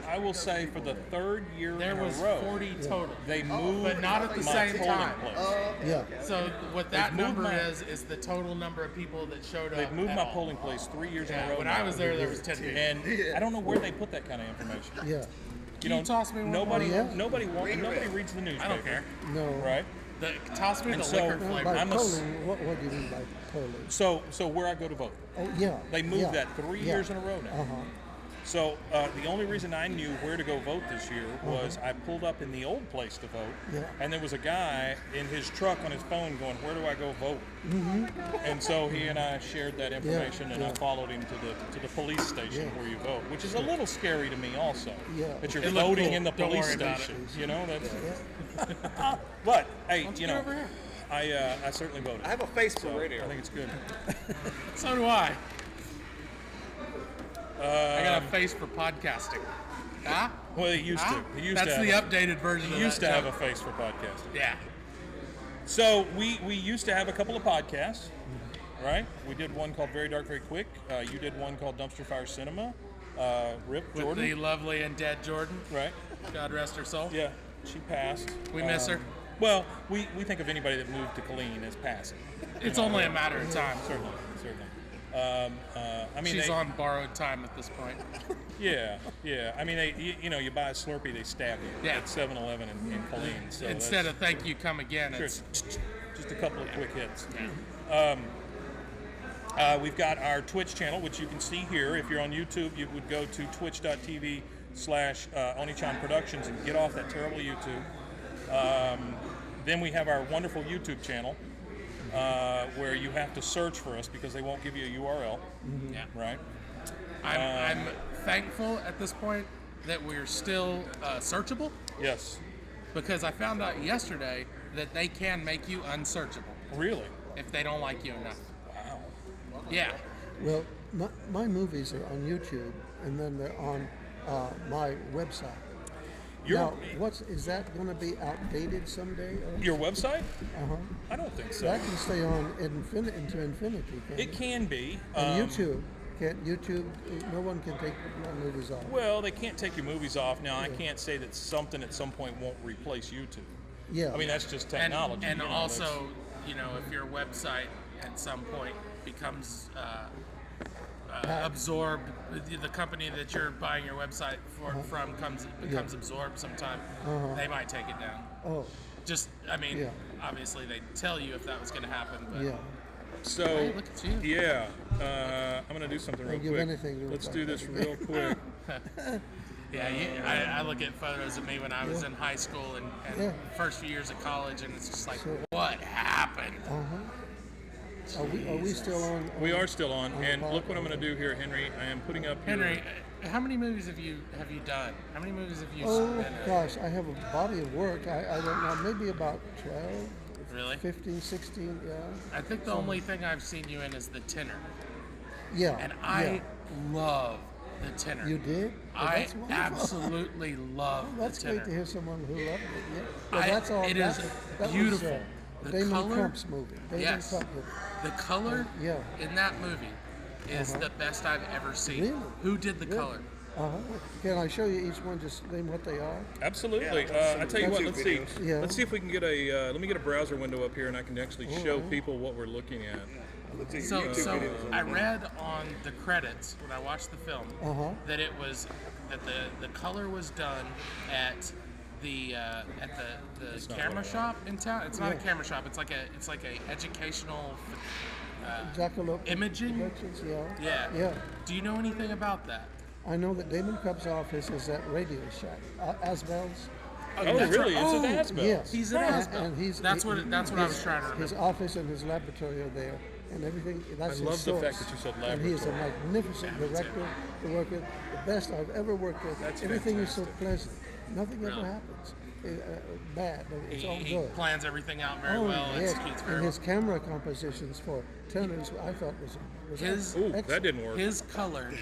I will say for the 3rd year There in was a row, 40 total. they moved, But not at the my same polling time. place. Yeah. So what that They've moved number my- is the total number of people that showed up. They've moved at my all. polling place 3 years in a Yeah, row. when now. I was there was 10 people. and I don't know where they put that kind of information. Yeah. You you toss me one nobody, more? Yeah. nobody reads the newspaper. I don't care. No. Right. Toss me And the so- liquor No, flavor. by I'm a s- polling, what do you mean by polling? So where I go to vote. Oh yeah. They moved yeah, that 3 yeah. years in a row now. So the only reason I knew where to go vote this year was I pulled up in the old place to vote, Yeah. and there was a guy in his truck on his phone going, "Where do I go vote?" And so he and I shared that information, and I yeah. followed him to the police station Yeah. where you vote, which is a little scary to me also. Yeah. That you're It looked voting cool. in the Don't police worry about station. You know that's. Yeah. But hey, Don't you get know, over here. I certainly voted. I have a face for So radio. I think it's good. So do I. I got a face for podcasting. Huh? Well, he used Huh? to. He used That's to the have updated version. He of used that to have a joke. face for podcasting. Yeah. So we used to have a couple of podcasts, right? We did one called Very Dark, Very Quick. You did one called Dumpster Fire Cinema. Rip With Jordan, the lovely and dead Jordan. right? God rest her soul. Yeah, she passed. We miss her. Well, we think of anybody that moved to Killeen as passing. It's only a matter of time. Certainly. I mean, She's they, on borrowed time at this point. Yeah. I mean, you buy a Slurpee, they stab you Yeah. at 7-Eleven in Killeen. So Instead that's- of thank you, come again, Sure, it's just a couple of quick hits. yeah. We've got our Twitch channel, which you can see here. If you're on YouTube, you would go to twitch.tv/Oniichan Productions and get off that terrible YouTube. Then we have our wonderful YouTube channel, where you have to search for us because they won't give you a URL, Yeah. right? I'm thankful at this point that we're still searchable, Yes. because I found out yesterday that they can make you unsearchable Really? if they don't like you enough. Wow. Yeah. Well, my movies are on YouTube, and then they're on my website. Now, is that going to be outdated someday? Your website? Uh-huh. I don't think so. That can stay on into infinity. Can It can be. And YouTube can't. YouTube, no one can take my movies off. Well, they can't take your movies off. Now, I can't say that something at some point won't replace YouTube. Yeah. I mean, that's just technology. And you know, also, if your website at some point becomes absorbed. The company that you're buying your website from becomes absorbed sometime. They might take it down. Oh, Just, I mean, Yeah. obviously they tell you if that was going to happen, but yeah. So, Hey, look at you. yeah, I'm going to do something real give quick. anything to Let's look do like this that. real quick. I look at photos of me when I was in high school and Yeah. first few years of college, and it's just like, Sure. what happened? Are we still on? We are still on, on and the look what I'm going to podcast? do here, Henry. I am putting up your- Henry, how many movies have you done? How many movies have you Oh been in? gosh, I have a body of work. I don't know, maybe about 12, Really? 15, 16. Yeah, I think the only thing I've seen you in is The Tenor, yeah. and I yeah. love The Tenor. You did? Well, I that's wonderful. absolutely love That's The great to Tenor. hear someone who loved it. Yeah. Well, I- that's all. it that, is that beautiful. Was, The Damon color- Crump's movie. Damon Yes. Crump. The color Yeah. in that movie is the best I've ever seen. Really? Who did the Really? color? Can I show you each one? Just name what they are. Absolutely. Yeah, I tell you what. Let's see. videos. Yeah. Let's see if we can get a. Let me get a browser window up here, and I can actually show people what we're looking at. Look at So, YouTube videos. I read on the credits when I watched the film that it was that the color was done at the camera shop in town. It's not a Yeah. camera shop. It's like a educational. Jackalope Imaging? Productions, yeah. Yeah. Yeah. Do you know anything about that? I know that Damon Crump's office is at Radio Shack. Asbel's. Oh, that's really? right. It's Oh, an Asbel. Yes. He's at Asbel. And he's, That's what I was trying to His remember. office and his laboratory are there, and everything. That's I love his the source. fact that you said And he is a laboratory. magnificent director to work with. The best I've ever worked with. That's Everything is so fantastic. pleasant. Nothing Really? ever happens bad. It's all He good. plans everything out very Oh, well. yes. Executes very And well. his camera compositions for Turners, I thought was His- Ooh, excellent. that didn't work. His color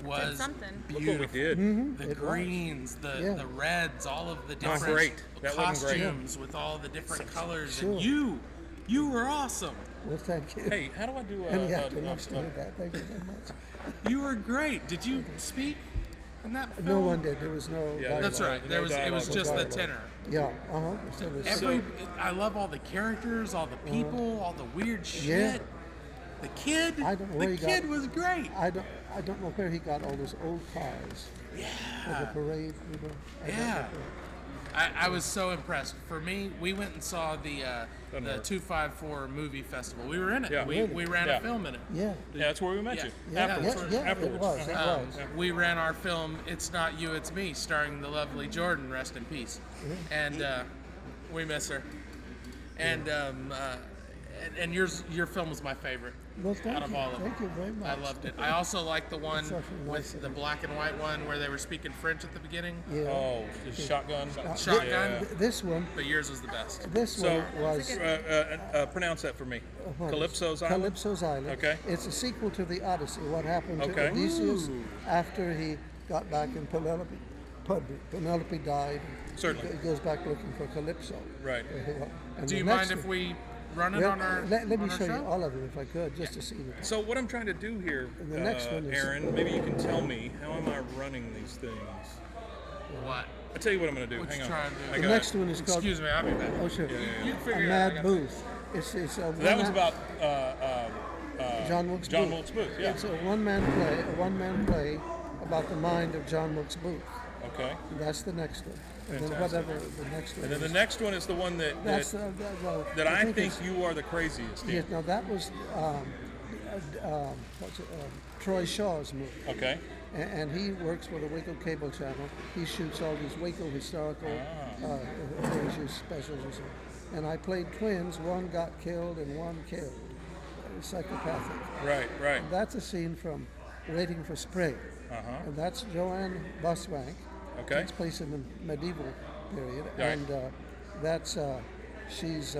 was something. Look what we did. the It was. greens, Yeah. the reds, all of the Not different great. That wasn't great. costumes with all the different colors. Sure. And you were awesome. Well, thank you. Hey, how do I do And the actor next to that. Thank you very much. You were great. Did you speak in that film? No one did. There was no. Yeah, dialogue. That's right. No It was dialogue just the whatsoever. tenor. Yeah. So it was- I love all the characters, all the people, all the weird shit. Yeah. The kid, I don't know where the he got- kid was great. I don't know where he got all those old cars. For the parade, I don't Yeah. know. I was so impressed. For me, we went and saw the Doesn't work. 254 movie festival. We were in it. Yeah. We ran Yeah. a film in it. Yeah. Yeah, that's where we met Yeah. you. Yeah, Afterwards. that's Yeah, Afterwards. it was. It was. We ran our film "It's Not You, It's Me," starring the lovely Jordan, rest in peace, and we miss her. And your film was my favorite Well, thank out of you. all of them. Thank you very much. I loved it. I also liked the one That's awfully nice with of the you. black and white one where they were speaking French at the beginning. Yeah. Oh, the shotgun. Shotgun. Yeah. This one. But yours was the best. This So, one was pronounce that for me. what is- Calypso's Island. Calypso's Island. Okay. It's a sequel to the Odyssey. What happened to Okay. Odysseus Ooh. after he got back and Penelope died. Certainly. He goes back looking for Calypso. Right. And Do the you next mind if one- we run it Well, on our let me on our show show? you all of them if I could, just to see them. So what I'm trying to do here, And the next one is- Aaron, maybe you can tell me how am I running these things? What? I'll tell you what I'm going to do. What Hang you on. trying to do? I The got next it. one is called. Excuse me, I'll be back. Oh, sure. You can A figure it out. I Mad got Booth. It's That was about John Wilkes John Booth. Wilkes Booth. Yeah. It's a one-man play about the mind of John Wilkes Booth. Okay. And that's the next one. And then Fantastic. whatever the next one And then the is. next one is the one That's that I think it's- you are the craziest in. Yes, now that was Troy Shaw's movie. Okay. And he works for the Waco Cable Channel. He shoots all these Waco historical things, his specials and so on. And I played twins. One got killed and one killed. Psychopathic. Right. Right. That's a scene from Waiting for Spring. And that's Joanne Buswank. Okay. Takes place in the medieval period. Right. And that's, she's,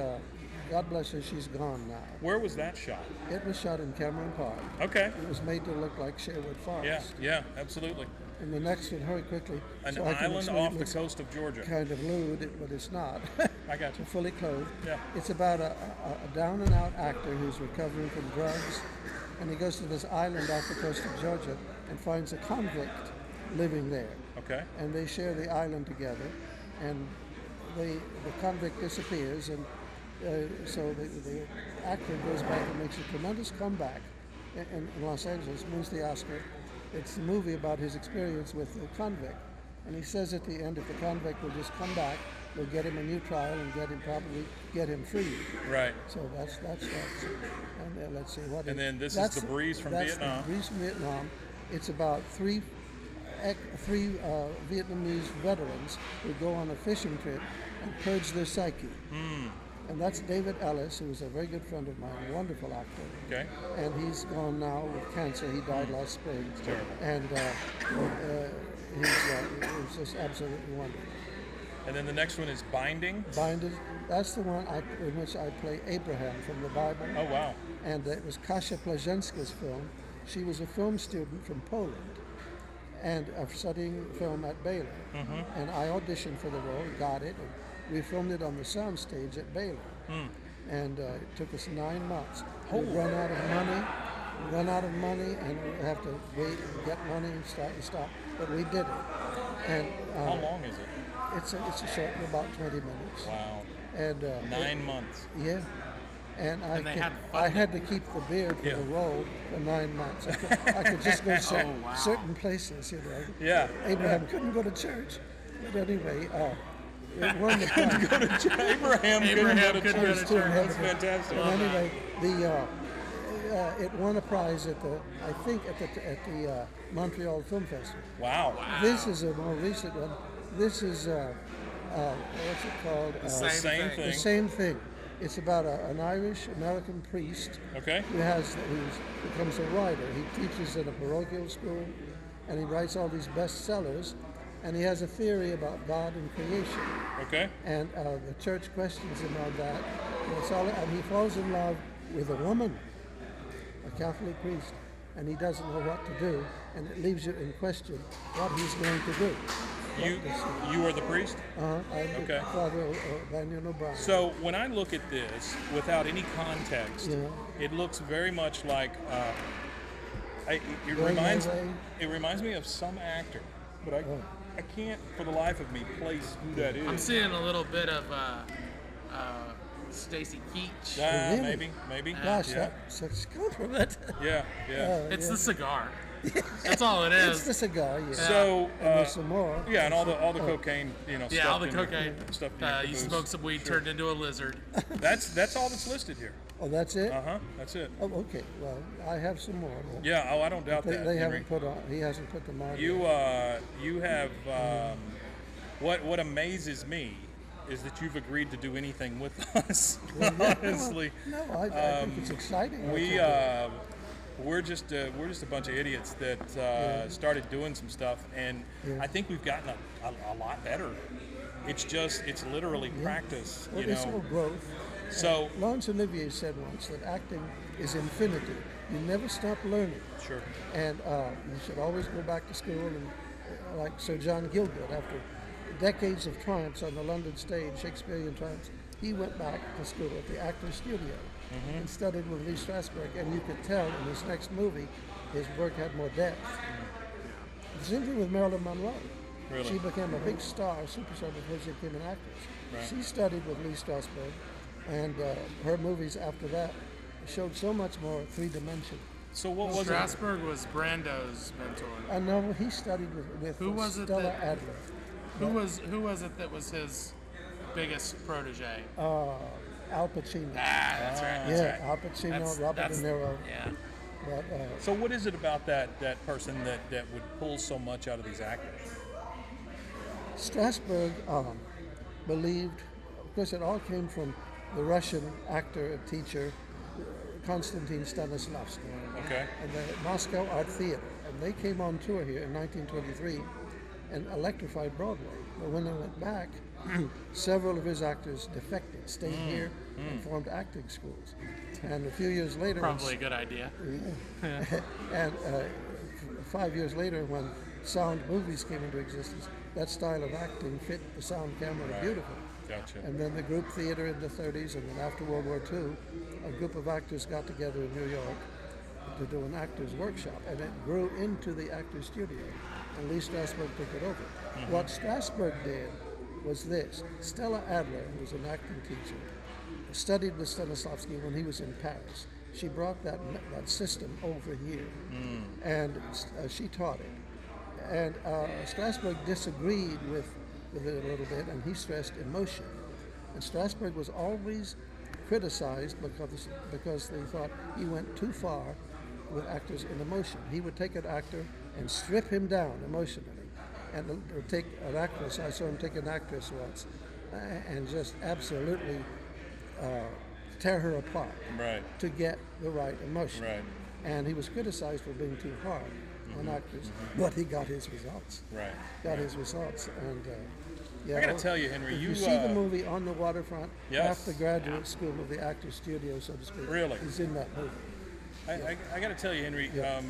God bless her, she's gone now. Where was that shot? It was shot in Cameron Park. Okay. It was made to look like Sherwood Forest. Yeah. Yeah. Absolutely. And the next one, hurry quickly. An so I can island explain off the this. coast of Georgia. Kind of lewd, but it's not. I got you. Fully clothed. Yeah. It's about a down and out actor who's recovering from drugs, and he goes to this island off the coast of Georgia and finds a convict living there. Okay. And they share the island together, and the convict disappears, and so the actor goes back and makes a tremendous comeback in Los Angeles, wins the Oscar. It's a movie about his experience with the convict. And he says at the end, if the convict will just come back, we'll get him a new trial and probably get him free. Right. So that's. And let's see what. And then this is The Breeze from Vietnam. The Breeze from Vietnam. It's about three Vietnamese veterans who go on a fishing trip and purge their psyche. And that's David Ellis, who was a very good friend of mine, a wonderful actor. Okay. And he's gone now with cancer. He died last spring. It's terrible. And he's just absolutely wonderful. And then the next one is Binding. Binders, that's the one in which I play Abraham from the Bible. Oh, wow. And it was Kasia Plażenska's film. She was a film student from Poland and studying film at Baylor. And I auditioned for the role, got it, and we filmed it on the soundstage at Baylor. And it took us 9 months. We run out of money, and we have to wait and get money and stop. But we did it. And How long is it? it's a short, about 20 minutes. Wow. And 9 months. Yeah. And And they had I had to keep the beard for Yeah. the role for 9 months. I could just go wow. certain places, you know. Yeah. Abraham couldn't go to church. But anyway, it won the prize. Abraham couldn't go to church. too. That's fantastic. And anyway, it won a prize at the Montreal Film Festival. Wow. This is a more recent one. This is what's it called? Same The thing. same thing. It's about an Irish American priest Okay. who becomes a writer. He teaches at a parochial school, and he writes all these bestsellers. And he has a theory about God and creation. Okay. And the church questions him on that. And he falls in love with a woman, a Catholic priest, and he doesn't know what to do, and it leaves you in question what he's going to do. You are the priest? I'm Okay. Father Daniel O'Brien. So when I look at this without any context, Yeah. it looks very much like it reminds me of some actor, but I can't for the life of me place who that is. I'm seeing a little bit of Stacy Keach. Really? Maybe. Gosh, yeah. that's such a compliment. Yeah. It's the cigar. That's all it It's is. the cigar, yeah. So And there's some more. yeah, and all the cocaine, Yeah, stuff all the cocaine. stuff. You smoke some weed, turned into a lizard. That's all that's listed here. Oh, that's it? That's it. Oh, okay. Well, I have some more. But Yeah. Oh, I don't doubt that. they Henry. haven't put on. He hasn't put them on. You yet. you have what amazes me is that you've agreed to do anything with us. Honestly, No, I think it's exciting. what we you're doing. we're just a bunch of idiots that started doing some stuff, and Yeah. I think we've gotten a lot better. It's literally practice, Well, you it's all know. growth. So Laurence Olivier said once that acting is infinity. You never stop learning. sure, And you should always go back to school. And like Sir John Gielgud, after decades of triumphs on the London stage, Shakespearean triumphs, he went back to school at the Actors Studio and studied with Lee Strasberg. And you could tell in his next movie, his work had more depth. The same thing with Marilyn Monroe. Really? She became a big star, superstar, before she became an actress. Right. She studied with Lee Strasberg, and her movies after that showed so much more three-dimension. so what was it? Strasberg was Brando's mentor. And no, he studied with Who was it Stella that- Adler. Who was it that was his biggest protege? Al Pacino. That's right. Yeah, Al Pacino, Robert De Niro. Yeah. But So what is it about that person that would pull so much out of these actors? Strasberg believed, of course, it all came from the Russian actor and teacher Konstantin Stanislavski Okay. and the Moscow Art Theater. And they came on tour here in 1923 and electrified Broadway. But when they went back, several of his actors defected, stayed here, and formed acting schools. And a few years later, Probably a good idea. and 5 years later, when sound movies came into existence, that style of acting fit the sound camera beautifully. Gotcha. And then the group theater in the 30s, and then after World War II, a group of actors got together in New York to do an actors workshop, and it grew into the actors studio, and Lee Strasberg took it over. What Strasberg did was this. Stella Adler, who was an acting teacher, studied with Stanislavski when he was in Paris. she brought that system over here, and she taught it. And Strasberg disagreed with it a little bit, and he stressed emotion. And Strasberg was always criticized because they thought he went too far with actors in emotion. He would take an actor and strip him down emotionally, or take an actress. I saw him take an actress once, and just absolutely tear her apart to get the right emotion. Right. And he was criticized for being too hard on actors, but he got his results. Right. Got his results, and yeah. I gotta tell you, Henry, if you see the movie On the Waterfront, Yes. half the graduate school of the actor's studio, so to speak, Really? is in that movie. I got to tell you, Henry, Yeah.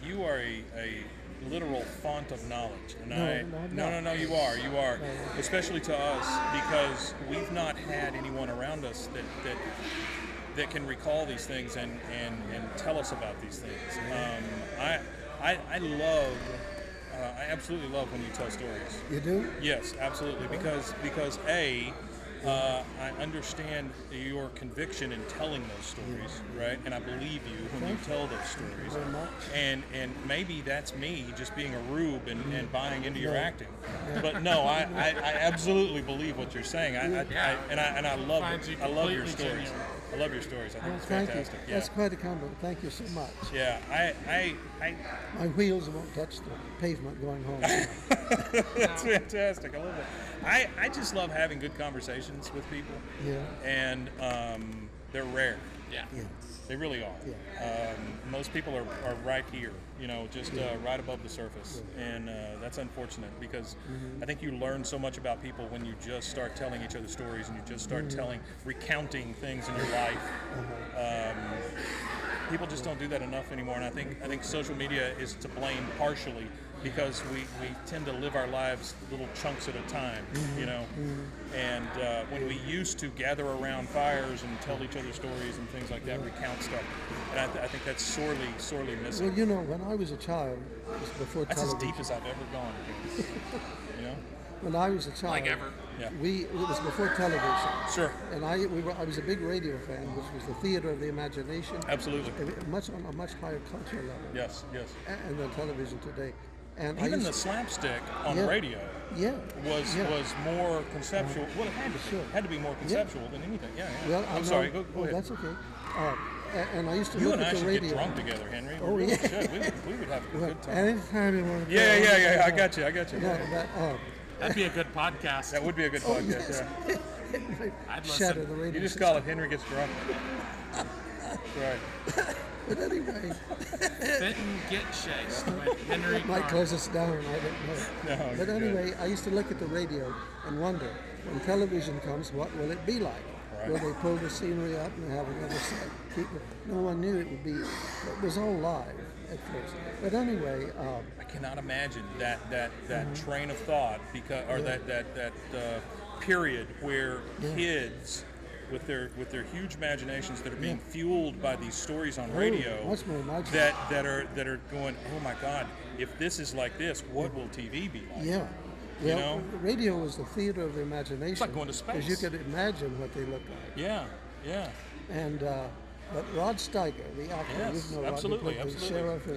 you are a literal font of knowledge, and No, you are, especially to us, because we've not had anyone around us that can recall these things and tell us about these things. I absolutely love when you tell stories. You do? Yes, absolutely, because I understand your conviction in telling those stories, right? And I believe you when you tell those stories. Very much. And maybe that's me just being a rube and buying into your acting. But no, I absolutely believe what you're saying. I love Finds you I love your completely stories. genuine. I love your stories. I think it's Thank fantastic. you. That's quite a compliment. Thank you so much. Yeah, I My wheels won't touch the pavement going home. that's fantastic. I love it. I just love having good conversations with people. Yeah. And they're rare. Yeah. Yeah. They really are. Yeah. Most people are right here, just right above the surface. And that's unfortunate because I think you learn so much about people when you just start telling each other stories and you just start recounting things in your life. People just don't do that enough anymore, and I think social media is to blame partially because we tend to live our lives little chunks at a time, And when we used to gather around fires and tell each other stories and things like that, recount stuff, and I think that's sorely missing. Well, when I was a child, it was before That's television. as deep as I've ever gone. When I was a child, Like ever. Yeah. it was before television. Sure. And I was a big radio fan, which was the theater of the imagination. Absolutely. On a much higher cultural level. Yes. And than television today. And Even the slapstick on radio was more conceptual. Well, it had to be more conceptual than anything. Yeah. Well, I'm sorry. Go ahead. That's okay. And I used to You look and at I the should radio. get drunk together, Henry. Oh, we really yeah. should. We would have a good time. Anytime you want to. Yeah. I got you. No, but, That'd be a good podcast. That would be a good podcast. yes. Yeah. I'd Shatter listen. the radio. You just call it Henry Gets Drunk. Right. But anyway, Fenton Get Chased with Henry might Carr. close us down. I don't know. No, But you're anyway, I used to look at the radio and wonder, when television comes, what will it be like? Right. Will they pull the scenery up and have another set? No one knew it would be. It was all live at first. But anyway, I cannot imagine that train of thought that period where kids with their huge imaginations that are being fueled by these stories on radio much more imaginative. that are going, oh my God, if this is like this, what will TV be like? yeah. Well, radio was the theater of the imagination. It's like going to space. Because you could imagine what they looked like. Yeah. And but Rod Steiger, the actor, Yes, you know, Rod, who absolutely, played the absolutely. sheriff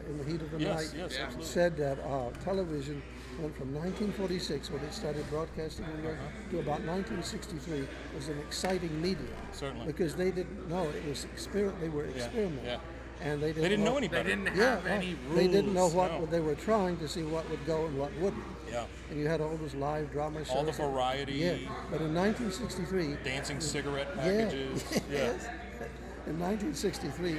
in the heat of the night, Yes, absolutely. said that television went from 1946, when it started broadcasting in New York, to about 1963 was an exciting medium. Certainly. Because they didn't know it was they were experimenting. yeah. And they They didn't know any They better. didn't have any rules. They didn't know what no. they were trying to see what would go and what wouldn't. Yeah. And you had all those live drama shows. All the variety. Yeah. But in 1963, Dancing cigarette packages. Yes. In 1963,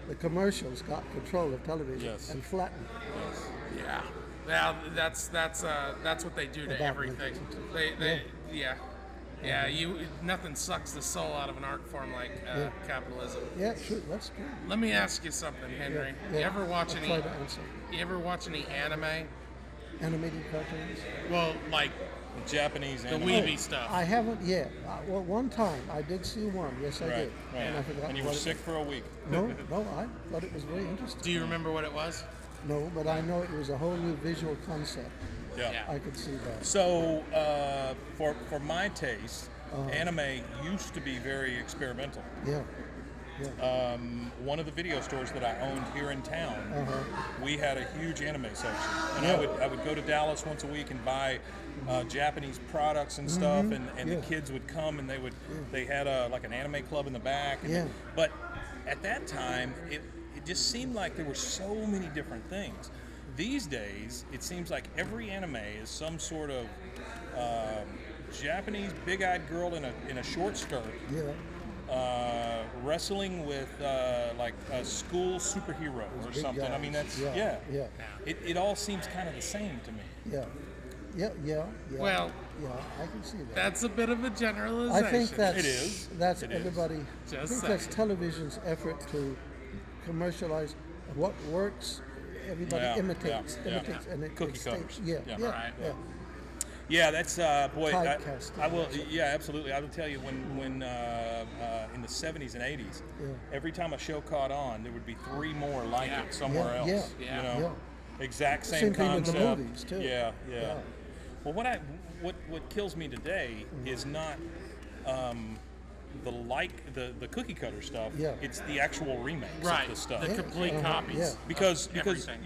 the commercials got control of television Yes. and flattened it. Yeah. Well, that's what they do to About everything. 1962. Nothing sucks the soul out of an art form like capitalism. Yeah, true. That's true. Let me ask you something, Henry. Yeah. You ever watch I'll any? try to answer. You ever watch any anime? Animated cartoons? Well, like Japanese the anime. weeby stuff. I haven't yet. Well, one time I did see one. Yes, I did. Right. And I forgot And you what were it- sick for a week. No, I thought it was very interesting. Do you remember what it was? No, but I know it was a whole new visual concept. Yeah. I could see that. So for my taste, anime used to be very experimental. Yeah. One of the video stores that I owned here in town, we had a huge anime section, and Yeah. I would go to Dallas once a week and buy Japanese products and stuff, and the kids would come and they had like an anime club in the back. And but at that time, it just seemed like there were so many different things. These days, it seems like every anime is some sort of Japanese big-eyed girl in a short skirt. Yeah. Wrestling with like a school superhero or big something. I guys. mean, that's Yeah. It all seems kind of the same to me. Yeah. Well, yeah, I can see that. That's a bit of a generalization. I think that's It is. That's It is. everybody. I Just think that's saying. television's effort to commercialize what works. Everybody Yeah, imitates, yeah, and it Cookie stays. cutters. Yeah, Yeah. yeah, Right. yeah. Yeah, that's boy. Typecasting. I will. Yeah, absolutely. I will tell you when in the 70s and 80s, every time a show caught on, there would be 3 more like Yeah. it somewhere Yeah, else. yeah, You know, exact same Same thing with concept. the movies, too. Yeah. Yeah. Well, what kills me today is not the cookie cutter stuff. Yeah. It's the actual remakes Right. of the stuff. The complete Yeah. copies. Yeah. because everything.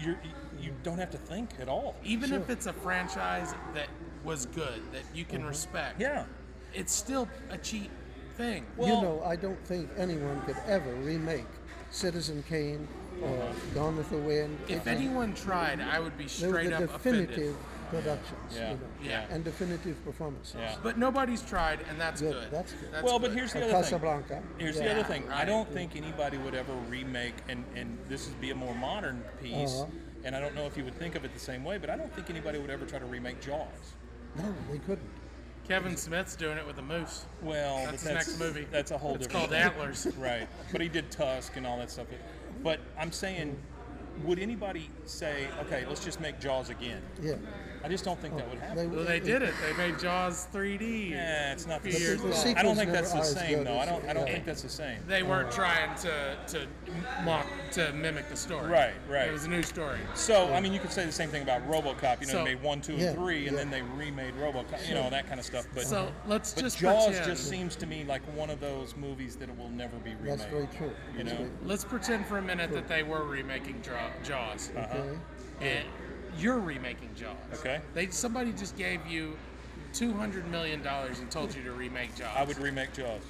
you don't have to think at all. Even Sure. if it's a franchise that was good, that you can respect, Yeah. it's still a cheap thing. Well- I don't think anyone could ever remake Citizen Kane or Gone with the Wind. If anyone tried, I would be they were straight the up definitive offended. productions, Yeah. Yeah. and definitive performances. Yeah. But nobody's tried, and that's Good, good. that's good. Well, but good. here's the Or other thing. Casablanca. Here's Yeah. the other thing. I right. don't think anybody would ever remake, and this would be a more modern piece, and I don't know if you would think of it the same way, but I don't think anybody would ever try to remake Jaws. No, they couldn't. Kevin Smith's doing it with a moose. Well, That's but his next movie. That's a whole It's different called thing. Antlers. Right. But he did Tusk and all that stuff. But I'm saying, would anybody say, okay, let's just make Jaws again? Yeah. I just don't think that would happen. Well, they did it. They made Jaws 3D. Yeah, it's not the But the same. sequels I don't think never that's are the as same, good though. I as- don't yeah. think that's the same. They weren't trying to mimic the story. Right, right. It was a new story. So, I mean, you could say the same thing about RoboCop. You know, So- they made 1, 2, Yeah, and 3, and yeah. then they remade RoboCop. You know, that kind of stuff. But So let's but just Jaws pretend. just seems to me like one of those movies that will never be remade. That's very true. You That's know? very- Let's pretend for a minute that they were remaking Jaws. Okay. And you're remaking Jaws. Okay. Somebody just gave you $200 million and told you to remake Jaws. I would remake Jaws.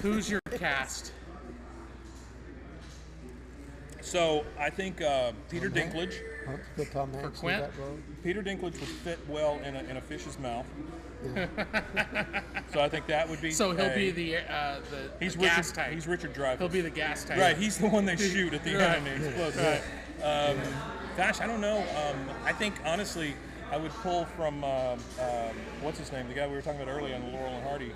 Who's your cast? So I think Peter Dinklage. Huh? Put Tom Hanks in Quint? that role. Peter Dinklage would fit well in a fish's mouth. So I think that would be. So he'll A. be the He's gas Richard. tank. He's Richard Dreyfuss. He'll be the gas tank. Right. He's the one they shoot at the Right. end and he explodes. Gosh, I don't know. I think honestly, I would pull from what's his name, the guy we were talking about earlier on Laurel and Hardy.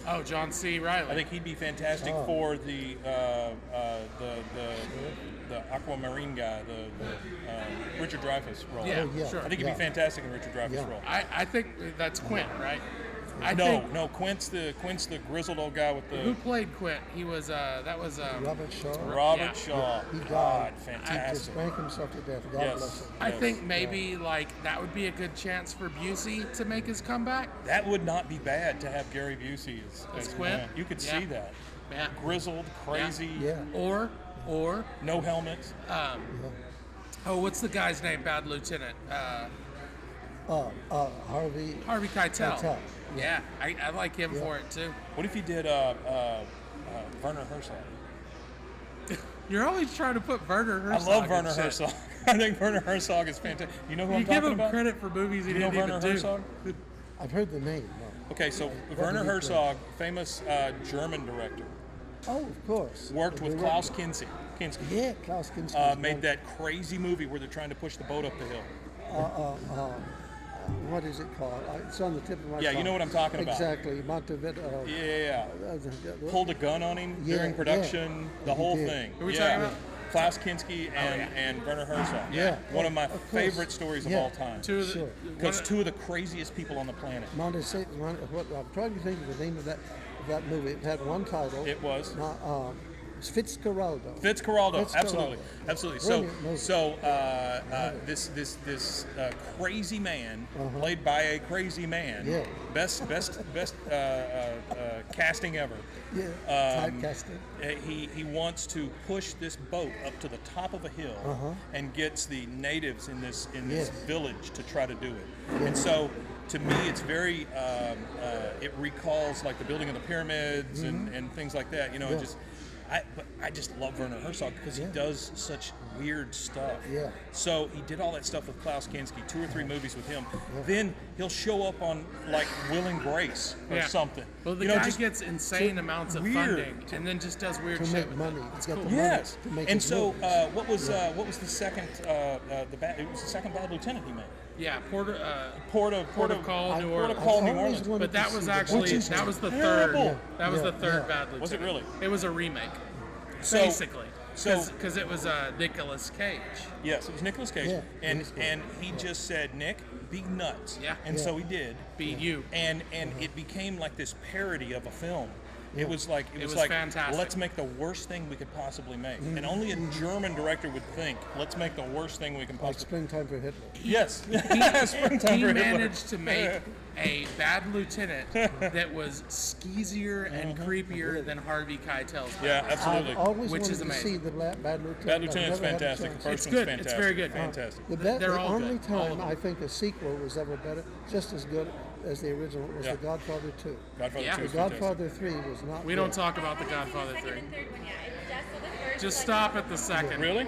Oh, John C. Reilly. I think he'd be fantastic for the Aquamarine guy, the Richard Dreyfuss role. Yeah, yeah. sure. I think he'd Yeah. be fantastic in Richard Dreyfuss' Yeah. role. I think that's Quint, right? No, Quint's the grizzled old guy with Who the played Quint? He was that was Robert Shaw. Robert Yeah. Shaw. He died. God, He just fantastic. drank himself to death. God Yes. bless him. I think maybe like that would be a good chance for Busey to make his comeback. That would not be bad to have Gary Busey as Quint? Quint. You could Yeah. see that. Yeah. Grizzled, crazy, Yeah. Or no helmet. oh, what's the guy's name? Bad Lieutenant. Harvey. Harvey Keitel. Keitel. Yeah, I like him for it too. What if you did Werner Herzog? You're always trying to put Werner I Herzog. love in Werner shit. Herzog. I think Werner Herzog is fantastic. You know who You I'm give talking him about? credit for movies he You know didn't Werner even Herzog? do. I've heard the name. No. Okay, so What Werner did he play? Herzog, famous German director, Oh, of course. worked The with director. Klaus Kinski. Yeah, Klaus Kinski. Made that crazy movie where they're trying to push the boat up the hill. What is it called? It's on the tip of my Yeah, tongue. you know what I'm talking about. Exactly. Montevideo. Yeah. Pulled a gun on him Yeah, during production, the He whole did. thing. Who are we yeah. talking about? Klaus Kinski and Werner Herzog. Yeah. One of my Of course. favorite stories of Yeah. all time. Two of the, Sure. Because two of the craziest people on the planet. What I'm trying to think of the name of that movie. It had one title. It was. Fitzcarraldo. Fitzcarraldo, absolutely, absolutely. Brilliant movie. This crazy man, Uh-huh. played by a crazy man, Yeah. best casting ever. Yeah, typecasting. He wants to push this boat up to the top of a hill Uh-huh. and gets the natives in this Yes. village to try to do it. And so, to me, it's very it recalls like the building of the pyramids and things like that. You know, Mm-hmm. Yeah. but I just love Werner Herzog because Yeah. he does such weird stuff. Yeah. So he did all that stuff with Klaus Kinski, 2 or 3 movies with him. Then he'll show up on like Will and Grace or Yeah. something. Well, the You know, guy just gets insane amounts of weird. funding and then just does weird To shit make with money. it. It's To get cool. the money. Yes. To make And his so, movies. what was the second it was the second Bad Lieutenant he made? Yeah, Port of Port of Call, New Port of Orleans. Call, New I've always Orleans. wanted But that to was see actually Which is that was the terrible. third. That was the Yeah, third yeah. Bad Lieutenant. Was it really? It was a remake, So- basically. so- Because it was Nicolas Cage. Yes, it was Nicolas Cage, Yeah, and Nicolas Cage. and he just said, "Nick, be nuts." Yeah. and Yeah. so he did. Be you. And it became like this parody of a film. Yeah. It was like was like fantastic. let's make the worst thing we could possibly make, and only a German director would think, let's make the worst thing we can Like possibly. Springtime for Hitler. Yes, Springtime He for Hitler. managed to make a Bad Lieutenant that was skeezier and creepier than Harvey Keitel's. Yeah, Bad absolutely. I've always Which wanted is to amazing. see the Bad Lieutenant. Bad I've Lieutenant's never had a fantastic. chance. The first It's one's good. fantastic. It's very good. Fantastic. The They're all only good. All of time them. I think a sequel was ever better, just as good as the original, was Yeah. The Godfather 2. Godfather Yeah. 2 The is fantastic. Godfather 3 was not We good. don't talk about The I haven't seen Godfather the 3. second and third one yet. It's just the first. Just like, stop at the second. Really?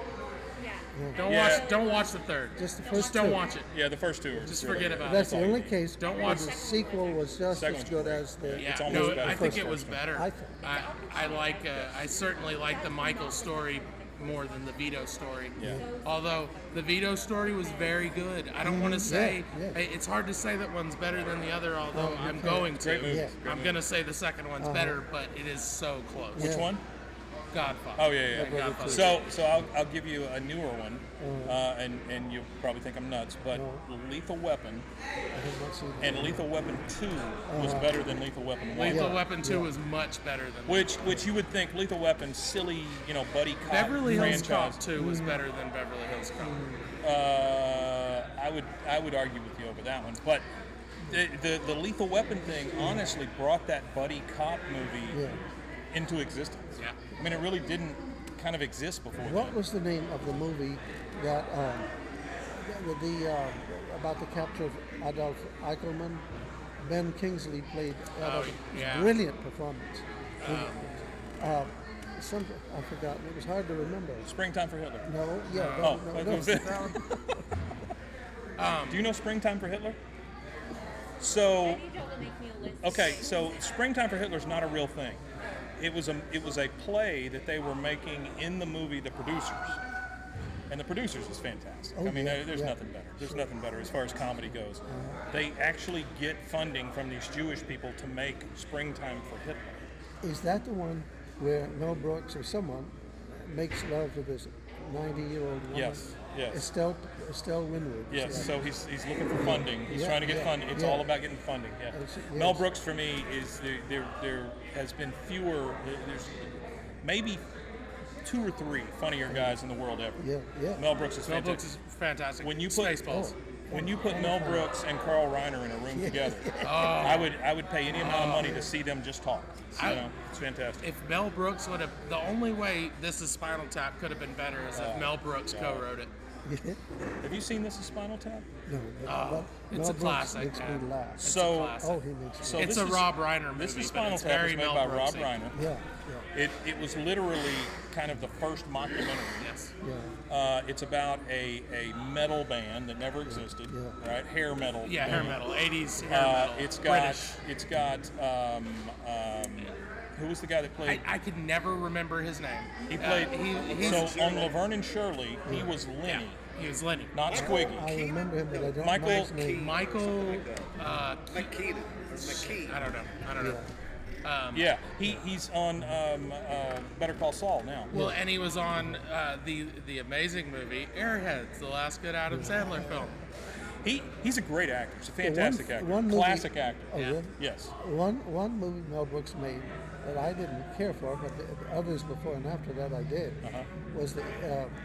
Yeah. Don't Yeah. watch. Don't watch the third. Just the Just first don't two. watch it. Yeah, the first 2 are Just really forget good. about That's it. the only case Don't where watch the it. sequel was just Second as one's good great. as the Yeah, It's almost no, better. I The think first it was one. better. I think. I like. I certainly like the Michael story more than the Vito story. Yeah. Although the Vito story was very good. I don't want to say yeah. it's hard to say that one's better than the other. Although you I'm can't. going Great to. movie. Yeah. Great I'm movie. gonna say the second one's better, but it is so close. Which Yeah. one? Godfather. Oh yeah, yeah. Godfather. So I'll give you a newer one, and you'll probably think I'm nuts, but Lethal Weapon I have not seen and Lethal Weapon 2 was better than Lethal Weapon 1. Lethal Yeah. Weapon 2 Yeah. was much better than Which you would think Lethal Weapon, silly, buddy cop Beverly Hills franchise. Cop 2 was better than Beverly Hills Cop. I would argue with you over that one, but the Lethal Weapon thing honestly brought that buddy cop movie Yeah. into existence. Yeah. I mean, it really didn't kind of exist before. What then. was the name of the movie that about the capture of Adolf Eichelman? Ben Kingsley played Adolf. yeah. Brilliant performance. I forgot. It was hard to remember. Springtime for Hitler. No, yeah. Oh, no, that no, was it. Do you know Springtime for Hitler? So Any joke will make me a list. okay, so Springtime for Hitler is not a real thing. It was a play that they were making in the movie The Producers, and The Producers is fantastic. Oh, I mean, yeah, there's yeah. nothing better. There's nothing better as far as comedy goes. They actually get funding from these Jewish people to make Springtime for Hitler. Is that the one where Mel Brooks or someone makes love to this 90-year-old woman? Yes, yes. Estelle Winwood. Yes, so he's looking for funding. He's Yeah, trying to get yeah, funding. It's yeah. all about getting funding. Yeah. Yes. Mel Brooks for me is there has been fewer. There's maybe 2 or 3 funnier guys in the world ever. Yeah, yeah. Mel Brooks is Mel fantastic. Brooks is fantastic. When you put Spaceballs. when you put Mel Brooks and Carl Reiner in a room together, I would pay any amount of money to see them just talk. It's fantastic. If Mel Brooks would have, the only way This Is Spinal Tap could have been better is if Mel Brooks co-wrote it. Have you seen This Is Spinal Tap? No, but it's Mel a Brooks classic, makes man. me laugh. It's So- a classic. Oh, he makes me So It's this a is- Rob Reiner movie, This Is but Spinal it's Tap very was made Mel by Rob Brooksy. Reiner. Yeah, It was literally kind of the first mockumentary. Yes. yeah. It's about a metal band that never existed, Yeah. right? Hair metal. Yeah, hair band. metal, 80s hair metal. It's British. got who was the guy that played? I could never remember his name. He played. He's So on Laverne and Shirley, he was Lenny, yeah, he was Lenny. not I Squiggy. remember him, but I don't Michael know his name. Michael, McKean. Or McKee. I don't know. Yeah, he's on Better Call Saul now. Well, and he was on the amazing movie Airheads, the last good Adam Sandler film. He's a great actor. He's a fantastic actor. one movie- Classic actor. Oh, Yeah. really? Yes. One movie Mel Brooks made that I didn't care for, but the others before and after that I did, was the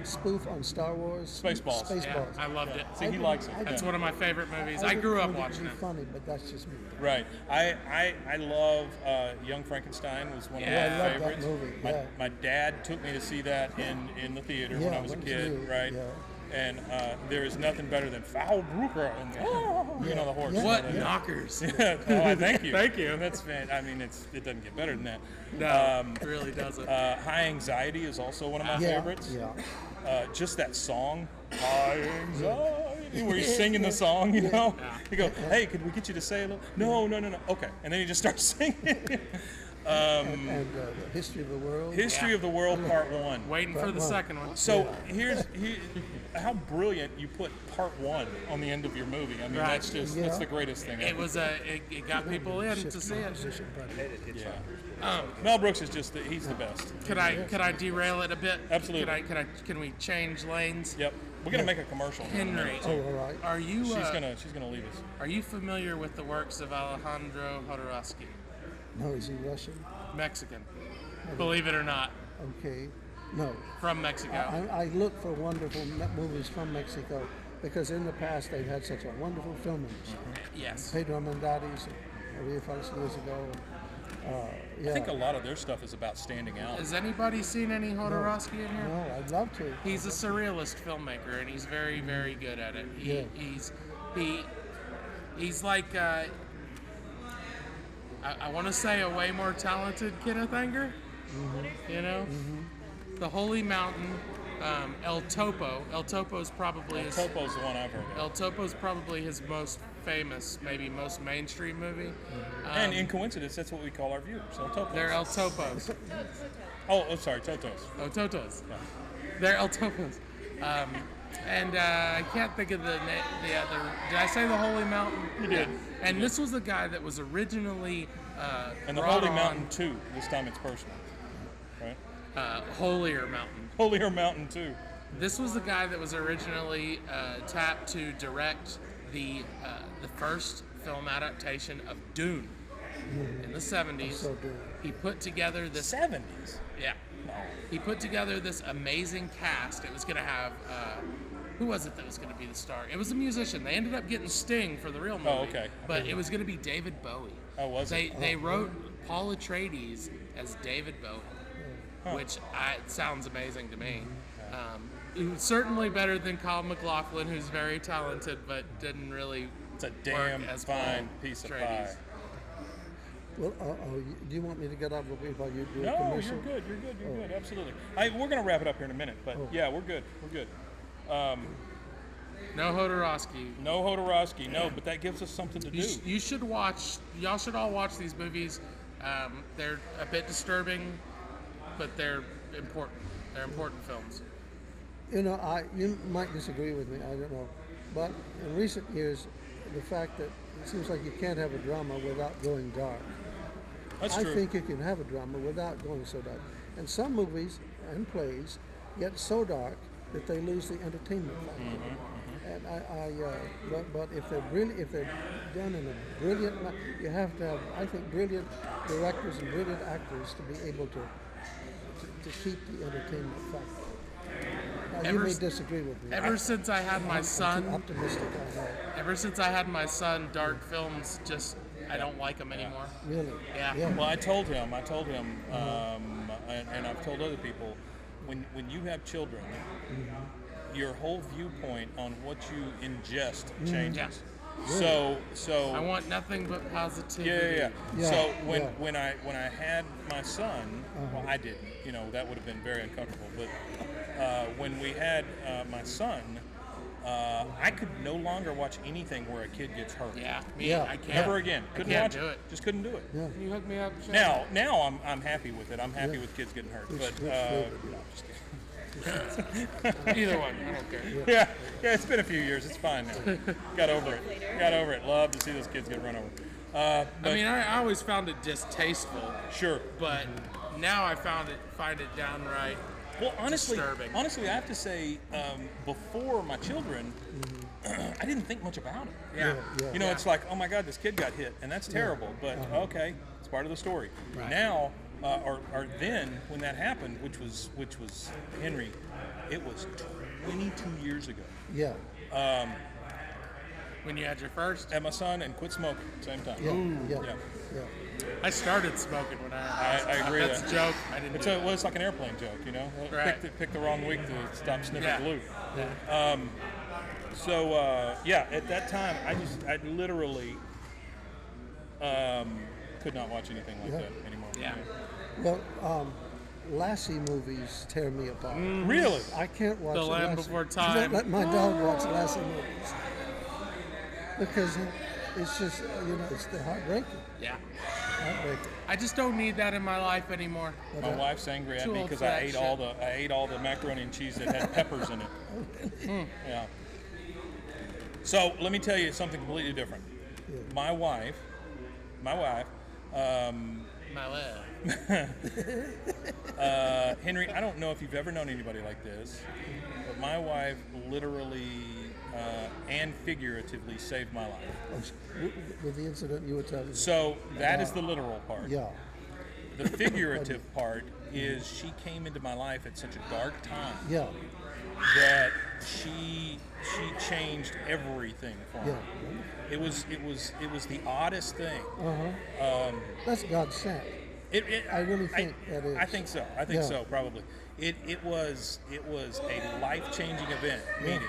spoof on Star Wars. Spaceballs. Spaceballs. I loved it. See, he likes it. That's one of my favorite movies. I didn't grew up find it to watching be it. funny, but that's just me. Right. I love Young Frankenstein was one of Yeah. my I love favorites. that movie. My, Yeah. my dad took me to see that in the theater when Yeah, I was a when kid, you- right? yeah. And there is nothing better than Foul Brucker and you know the horse. Yeah. What Yeah. knockers? Oh, thank you. Thank you. That's I mean, it doesn't get better than that. No, it really doesn't. High Anxiety is also one of my Yeah, favorites. yeah. Just that song, High Anxiety, where he's singing the song, you know? You go, hey, could we get you to say a little? No. Okay. And then he just starts singing. And the History of the World. History of the World, Part 1. Waiting for the Well, second one. So here's how brilliant you put Part 1 on the end of your movie. I mean, Right. that's just Yeah. that's the greatest thing It ever. was it got people in to see it. Position, but Yeah. Mel Brooks is just he's the best. Could I derail it a bit? Absolutely. Can we change lanes? Yep. We're gonna make a commercial. Henry, Oh, all right. are you She's gonna leave us. are you familiar with the works of Alejandro Jodorowsky? No, is he Russian? Mexican. Believe it or not, Okay. No. from Mexico. I look for wonderful movies from Mexico because in the past they've had such a wonderful film industry. Yes. Pedro Mendares, Maria Felix years ago. Yeah. I think a lot of their stuff is about standing out. Has anybody seen any Jodorowsky in here? No, I'd love to. He's a surrealist filmmaker, and he's very, very good at it. Yeah. He's like I want to say a way more talented Kenneth Anger. You know, the Holy Mountain, El Topo. El Topo is probably his. Topo's the one I've heard of. El Topo is probably his most famous, maybe most mainstream movie. And in coincidence, that's what we call our viewers. El Topos. They're El Topos. Oh, sorry, Totos. Oh, Totos. They're El Topos. And I can't think of the other. Did I say the Holy Mountain? You did. And this was the guy that was originally And the brought Holy on, Mountain 2. This time it's personal, right? Holier Mountain. Holier Mountain 2. This was the guy that was originally tapped to direct the first film adaptation of Dune in the 70s. So good. He put together this 70s. Yeah. He put together this amazing cast. It was going to have, who was it that was going to be the star? It was a musician. They ended up getting Sting for the real movie. Oh, okay. But it was going to be David Bowie. Oh, was it? They wrote Paul Atreides as David Bowie, which sounds amazing to me. Certainly better than Kyle MacLachlan, who's very talented, but didn't really It's a work damn as fine Paul piece of Atreides. pie. Well, do you want me to get out of the way while you do a No, commercial? you're good. You're good. Absolutely. We're going to wrap it up here in a minute, but yeah, we're good. We're good. No Jodorowsky. No Jodorowsky, no, but that gives us something to do. You should watch. Y'all should all watch these movies. They're a bit disturbing, but they're important. They're important films. You know, you might disagree with me. I don't know, but in recent years, the fact that it seems like you can't have a drama without going dark. That's I true. think you can have a drama without going so dark. And some movies and plays get so dark that they lose the entertainment factor. And but if they're done in a brilliant, you have to have, I think, brilliant directors and brilliant actors to be able to keep the entertainment factor. Now, you may disagree with me. Ever since I had my I'm too son, optimistic, I know. ever since I had my son, dark films I don't like them anymore. Really? Yeah. Well, I told him, and I've told other people, when you have children, your whole viewpoint on what you ingest changes. Yeah. So I want nothing but positivity. Yeah. Yeah, So yeah. when I had my son, well, I didn't. You know, that would have been very uncomfortable. But when we had my son, I could no longer watch anything where a kid gets hurt. Yeah. Me, Yeah. I can't. Never again. Couldn't I can't watch do it. it. Just couldn't do it. Yeah. Can you hook me up? Shane? Now I'm happy with it. I'm happy with kids getting hurt. Which But flavor? no, I'm just kidding. Either one. I don't care. Yeah, it's been a few years. It's fine now. Got over it. Love to see those kids get run over. I mean, I always found it distasteful, Sure. but now I find it downright. Well, honestly, disturbing. I have to say, before my children, I didn't think much about it. Yeah. You know, it's like, oh my God, this kid got hit, and that's terrible. But okay, it's part of the story. Now, or then when that happened, which was Henry, it was 22 years ago. Yeah. When you had your first? Had my son and quit smoking at the same time. Yeah. I started smoking when I agree That's with a joke. I didn't do it. It's like an airplane joke, you know. Right. Pick the wrong week to stop sniffing Yeah. glue. Yeah. At that time, I literally could not watch anything like that anymore. Yeah. Well, Lassie movies tear me apart. Really? I can't watch The Land Lassie. Before I Time. don't let my dog watch Lassie movies because it's just it's the heartbreaking. Yeah. Heartbreaking. I just don't need that in my life anymore. My wife's angry at Too me old because for I that ate all the macaroni and cheese that had peppers in it. Yeah. So let me tell you something completely different. Yeah. My wife. My love. Henry, I don't know if you've ever known anybody like this, but my wife literally and figuratively saved my life. With the incident you were telling me. So that is the literal part. Yeah. The figurative part is she came into my life at such a dark time Yeah. that she changed everything for me. Yeah. It was the oddest thing. That's God sent. I really think that is. I think so. I think Yeah. so. Probably. It was a life-changing event. Meaning,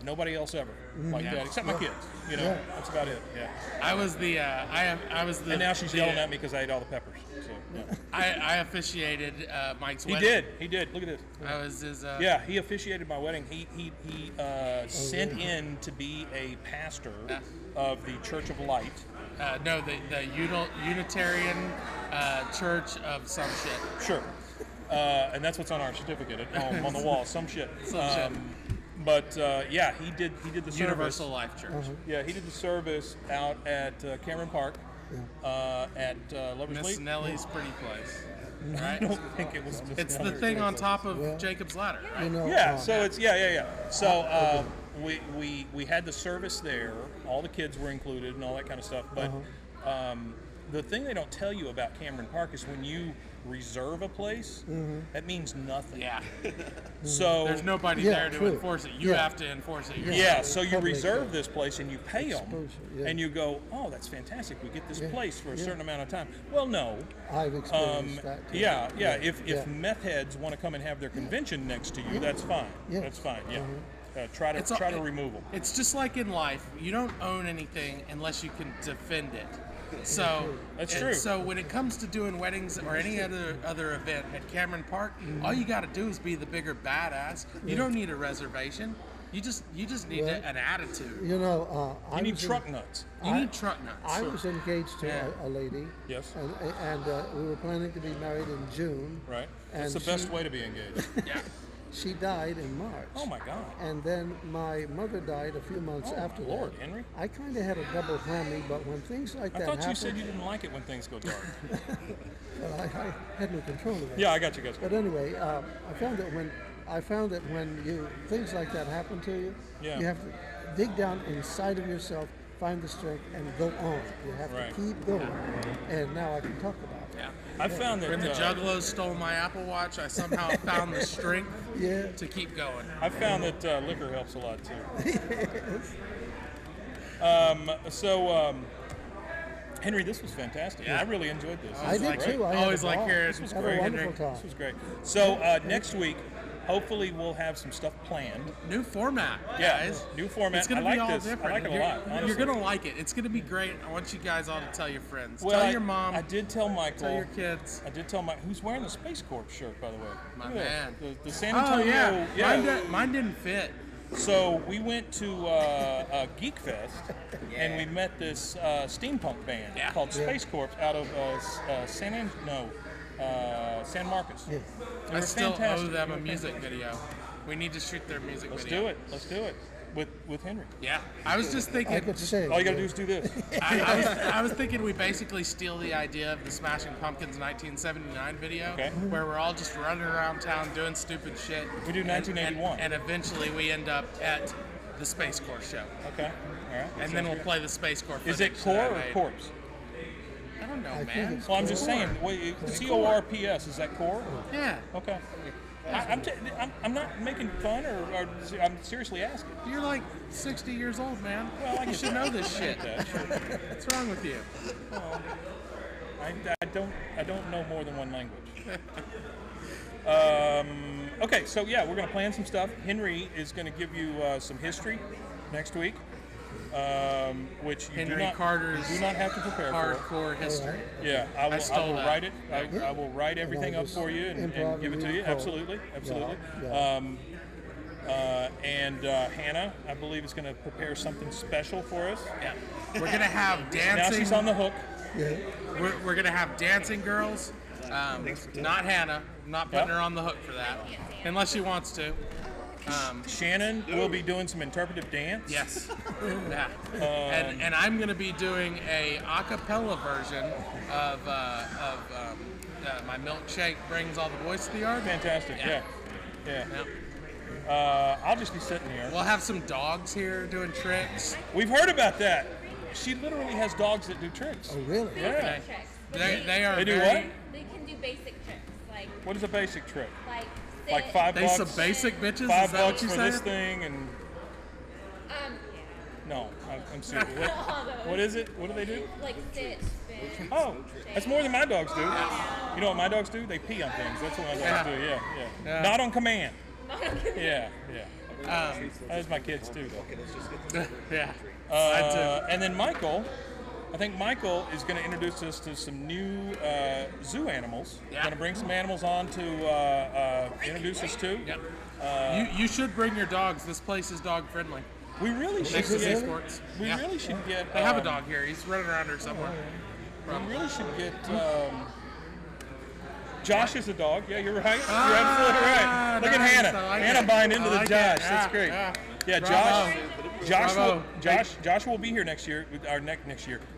nobody else ever like that except my kids. You know, Yeah. that's about it. Yeah. I was the. I was the. And now she's yelling at me because I ate all the peppers. So, yeah. I officiated Mike's He wedding. did. Look at this. I was his. Yeah, he officiated my wedding. He sent in to be a pastor of the Church of Light. No, the Unitarian Church of some shit. Sure. And that's what's on our certificate at home on the wall. Some shit. Some shit. But yeah, he did the service. Universal Life Church. Yeah, he did the service out at Cameron Park at Lover's Miss Leap. Nellie's pretty place. I Right? don't think it was. Miss It's the Nelly's thing on place. top of Yeah. Jacob's Ladder, right? You know, Yeah, so it's yeah. So we had the service there. All the kids were included and all that kind of stuff. But the thing they don't tell you about Cameron Park is when you reserve a place, that means nothing. Yeah. So There's nobody Yeah, there to true. enforce it. You Yeah. have to enforce it yourself. yeah, so you Public, reserve this place and you pay them, Exposure, yeah. and you go, oh, that's fantastic. We get this Yeah, place for a yeah. certain amount of time. Well, no. I've experienced that too. Yeah. If Yeah. meth heads want to come and have their convention next to you, that's fine. Yeah. That's fine. Yeah. Try to remove them. It's just like in life. You don't own anything unless you can defend it. So That's true. So when it comes to doing weddings or any other event at Cameron Park, all you got to do is be the bigger badass. You don't need a reservation. You just need Well, an attitude. You know, I You need was in- truck nuts. You need truck nuts. I was engaged to Yeah. a lady. Yes. And we were planning to be married in June. Right. And That's the best way to be engaged. Yeah. She died in March. Oh my God. And then my mother died a few months Oh, after my Lord, that. Henry. I kind of had a double whammy, but when things like I that thought happen, you said you didn't like it when things go dark. well, I had no control of it. Yeah, I got you guys. But anyway, I found that when you things like that happen to you, Yeah. you have to dig down inside of yourself, find the strength, and go on. You have Right. to keep going. And now I can talk about it. Yeah. I found that When the Juggalos stole my Apple Watch, I somehow found the strength Yeah. to keep going. I found that liquor helps a lot too. Henry, this was fantastic. Yeah. I really enjoyed this. I did too. I Always had a like ball. hearing This was Had great, a wonderful Henry. time. This was great. So next week, hopefully, we'll have some stuff planned. New format, Yeah, guys. new format. It's gonna I like be all this. different. I like it a lot. Honestly. You're gonna like it. It's gonna be great. I want you guys all to tell your friends. Well, Tell your mom. I did tell Michael. Tell your kids. I did tell Mike, who's wearing the Space Corps shirt, by the way. My Look at man. that. The San Oh Antonio. yeah. Mine didn't fit. So we went to Geek Fest, and we met this steampunk band Yeah. called Space Corps out of San Marcos. Yeah. They I were still fantastic. owe them They a were music fantastic. video. We need to shoot their music Let's video. do it. Let's do it with Henry. Yeah. I was just thinking. I could say. All you gotta do is do this. I was thinking we basically steal the idea of the Smashing Pumpkins 1979 video, Okay. where we're all just running around town doing stupid shit. We do 1981. and eventually we end up at the Space Corps show, Okay. All right. and then we'll play the Space Corps. Is it footage core that I or made. corpse? I don't don't know, I think man. it's Well, I'm just core. saying. Wait, CORPS, is that core? Yeah. Okay. I'm not making fun, or I'm seriously asking. You're like 60 years old, man. Well, I you get should know this I shit. get that, sure. What's wrong with you? I don't know more than one language. Okay, so yeah, we're gonna plan some stuff. Henry is gonna give you some history next week, which you Henry Carter's do not have to prepare hardcore history. for. Yeah, I will stole that. write it. I will write everything up for you and give it to you. Absolutely. Yeah. And Hannah, I believe, is going to prepare something special for us. Yeah. We're gonna have dancing. Now she's on the hook. Yeah. We're gonna have dancing girls. Not Hannah. I'm not putting Yep. her on the hook for that, unless she wants to. Shannon will be doing some interpretive dance. Yes. Yeah. And I'm gonna be doing a a cappella version of my milkshake brings all the boys to the yard. Fantastic. Yeah. Yeah. I'll just be sitting here. We'll have some dogs here doing tricks. We've heard about that. She literally has dogs that do tricks. Oh, really? Yeah. Tricks. They are They do very, what? They can do basic tricks, like What is a basic trick? sit, Like $5 They bucks. some basic bitches. $5 Is that what bucks you for said? this thing, and no, I'm serious. all those. What is it? What do they do? Like sit, spin. Oh, that's more than my dogs do. You know what my dogs do? They pee on things. That's what my dogs do. Yeah. Yeah. Not on command. Yeah. That's my kids too, though. Yeah. I do. And then Michael, I think Michael is going to introduce us to some new zoo animals. Yeah. Going to bring some animals on to introduce us to. Yep. You should bring your dogs. This place is dog friendly. We really should Nexus get. eSports. We Yeah. really should get. They have a dog here. He's running around here somewhere. We really should get. Josh is a dog. Yeah, you're right. You're absolutely right. Look at nice. Hannah. I like Hannah it. buying into I the like Josh. it. That's great. Yeah, Bravo. Josh will be here next year.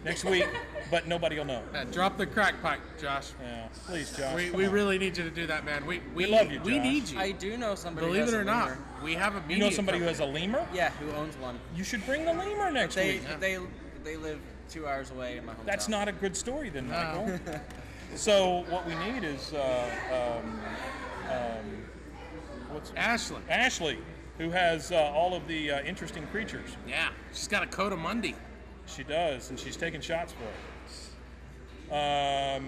Next week, but nobody will know. Drop the crack pipe, Josh. Yeah, please, Josh. We really need you to do that, man. We love you, We Josh. need you. I do know somebody. Believe who has it or a not, lemur. we have a You media know somebody who company. has a lemur? Yeah, who owns one? You should bring the lemur next They week. they live 2 hours away in my hometown. That's not a good story, then, Michael. So what we need is what's Ashley. who has all of the interesting creatures. Yeah, she's got a coat of Monday. She does, and she's taking shots for it.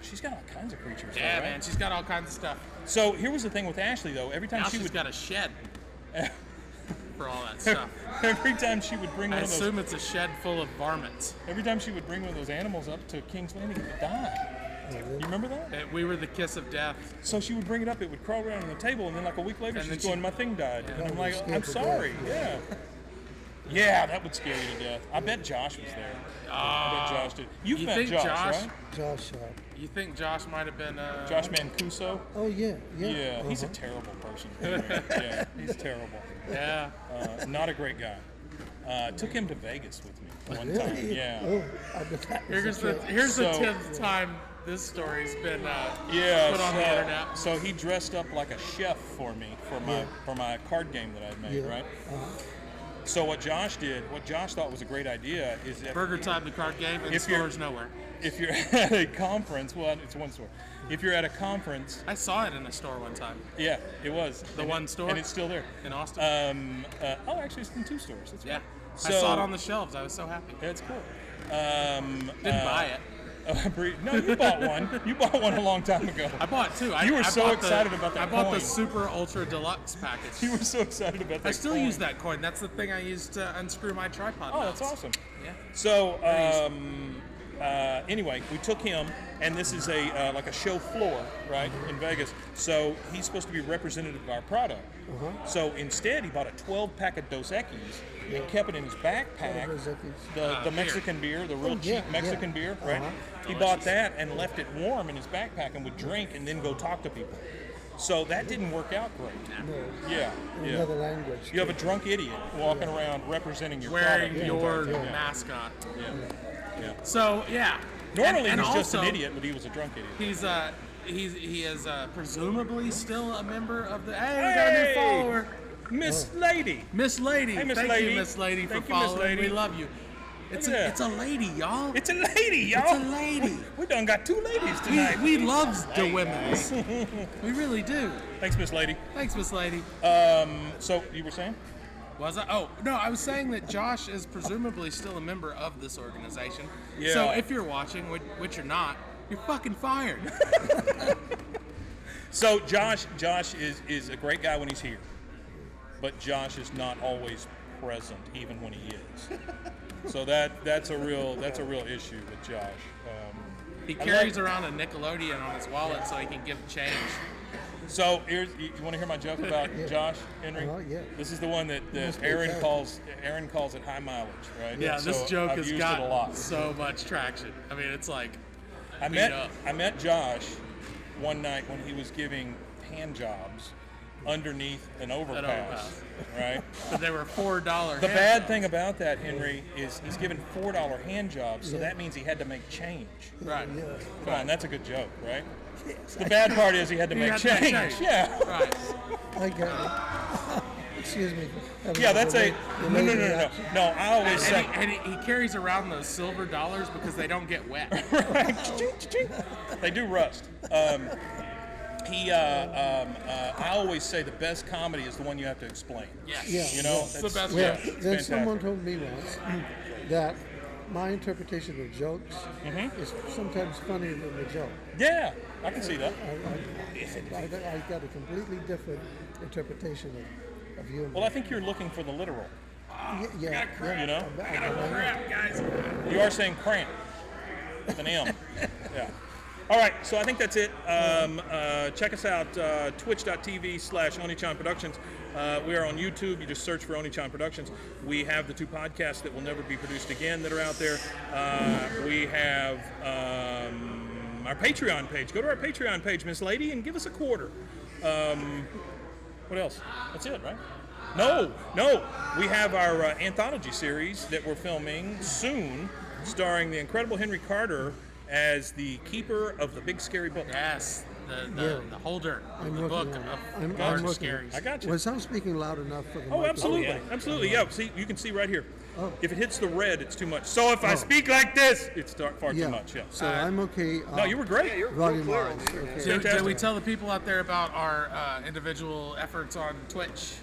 She's got all kinds of creatures. Yeah, though, right? man, she's got all kinds of stuff. So here was the thing with Ashley, though. Every time Now she she's would, got a shed for all that stuff. every time she would bring I one of those, assume it's a shed full of varmints. every time she would bring one of those animals up to King's Landing, it would die. You remember that? We were the kiss of death. So she would bring it up, it would crawl around on the table, and then like a week later, And she's then going, "My thing died," and I'm like, Scared "I'm to sorry." death. Yeah, that would scare you to death. I bet Josh was there. I bet Josh did. You've You met think Josh, Josh- right? Josh. You think Josh might have been Josh Mancuso. Oh, yeah. Yeah, he's a terrible person. Yeah, he's terrible. Yeah. Not a great guy. Took him to Vegas with me one time. Really? Yeah. Oh, I bet that was Here's a the trip. here's the So- 10th time this story's been Yeah. put on the internet. So he dressed up like a chef for me for my card game that I made, Yeah. right? So what Josh thought was a great idea is that Burger Time, the card game, in If you're- stores nowhere. if you're at a conference, well, it's one store. If you're at a conference, I saw it in a store one time yeah, it was The And one it- store? and it's still there. in Austin. Actually, it's in 2 stores. That's yeah. right. I saw it on the shelves. I was so happy. It's cool. Didn't buy it. No, you bought one. You bought one a long time ago. I bought two. You were I so bought excited about that I bought coin. the super ultra deluxe package. You were so excited about that. I still coin. use that coin. That's the thing I use to unscrew my tripod. Oh, mounts. that's awesome. Yeah. So anyway, we took him, and this is a like a show floor, right, in Vegas. So he's supposed to be representative of our product. So instead, he bought a 12-pack of Dos Equis and kept it in his backpack. Dos Equis. The Mexican beer, the real Oh, cheap yeah, Mexican yeah. beer, right? He bought that and left it warm in his backpack and would drink and then go talk to people. So that didn't work out great. No, Yeah, in yeah. another language. You have a drunk idiot walking around representing your Wearing product. your Yeah. mascot. Yeah. So yeah. Normally and he's just an also, idiot, but he was a drunk idiot. He is presumably still a member of the. Hey, we got a new follower, Miss Lady. Miss Lady. Hey, Miss Thank Lady. you, Miss Lady, for Thank you, Miss following. Lady. We love you. It's Look at it's a lady, y'all. It's a lady, y'all. It's a lady. We done got 2 ladies tonight. We loves the women's. We really do. Thanks, Miss Lady. Thanks, Miss Lady. So you were saying? Was I? Oh, no, I was saying that Josh is presumably still a member of this organization. Yeah. So if you're watching, which you're not, you're fucking fired. So Josh is a great guy when he's here, but Josh is not always present, even when he is. So that's a real issue with Josh. He carries around a Nickelodeon on his wallet so he can give change. So you want to hear my joke about Josh, Henry? Yeah. This is the one that Must be Aaron fair. calls it high mileage, right? Yeah, So this joke I've has used it a got lot. so much traction. I mean, it's like I beat up. met Josh one night when he was giving hand jobs underneath an overpass, right? But they were $4. The bad thing about that, Henry, is he's given $4 hand jobs, so that means he had to make change. Right. Yeah. Come on, that's a good joke, right? The bad part is he had to He make had to make change. change. Yeah. Right. I get it. Excuse me. Yeah, that's a no. reaction. No, I always say And he carries around those silver dollars because they don't get wet. they do rust. I always say the best comedy is the one you have to explain. Yes. Yeah. You know, It's the best Well, it's then fantastic. someone told me once that my interpretation of jokes is sometimes funnier than the joke. Yeah, I can see that. I got a completely different interpretation of humor. Well, I think you're looking for the literal. yeah. You know? Crap, guys. You are saying cramp with an M. Yeah. All right, so I think that's it. Check us out, twitch.tv/Oniichan Productions. We are on YouTube. You just search for Oniichan Productions. We have the 2 podcasts that will never be produced again that are out there. We have our Patreon page. Go to our Patreon page, Miss Lady, and give us a quarter. What else? That's it, right? No. We have our anthology series that we're filming soon, starring the incredible Henry Carter as the keeper of the big scary book. Yes. The holder of the book working on it. of I'm large working on it. scaries. I got you. Was I speaking loud enough for the Oh, microphone? absolutely. Yeah. See, you can see right here. Oh. If it hits the red, it's too much. So if I speak like this, it's far too much. Yeah. So I'm okay. No, you were great. You're real Volume clear wise, on the okay. Did Fantastic. we tell the people out there about our individual efforts on Twitch?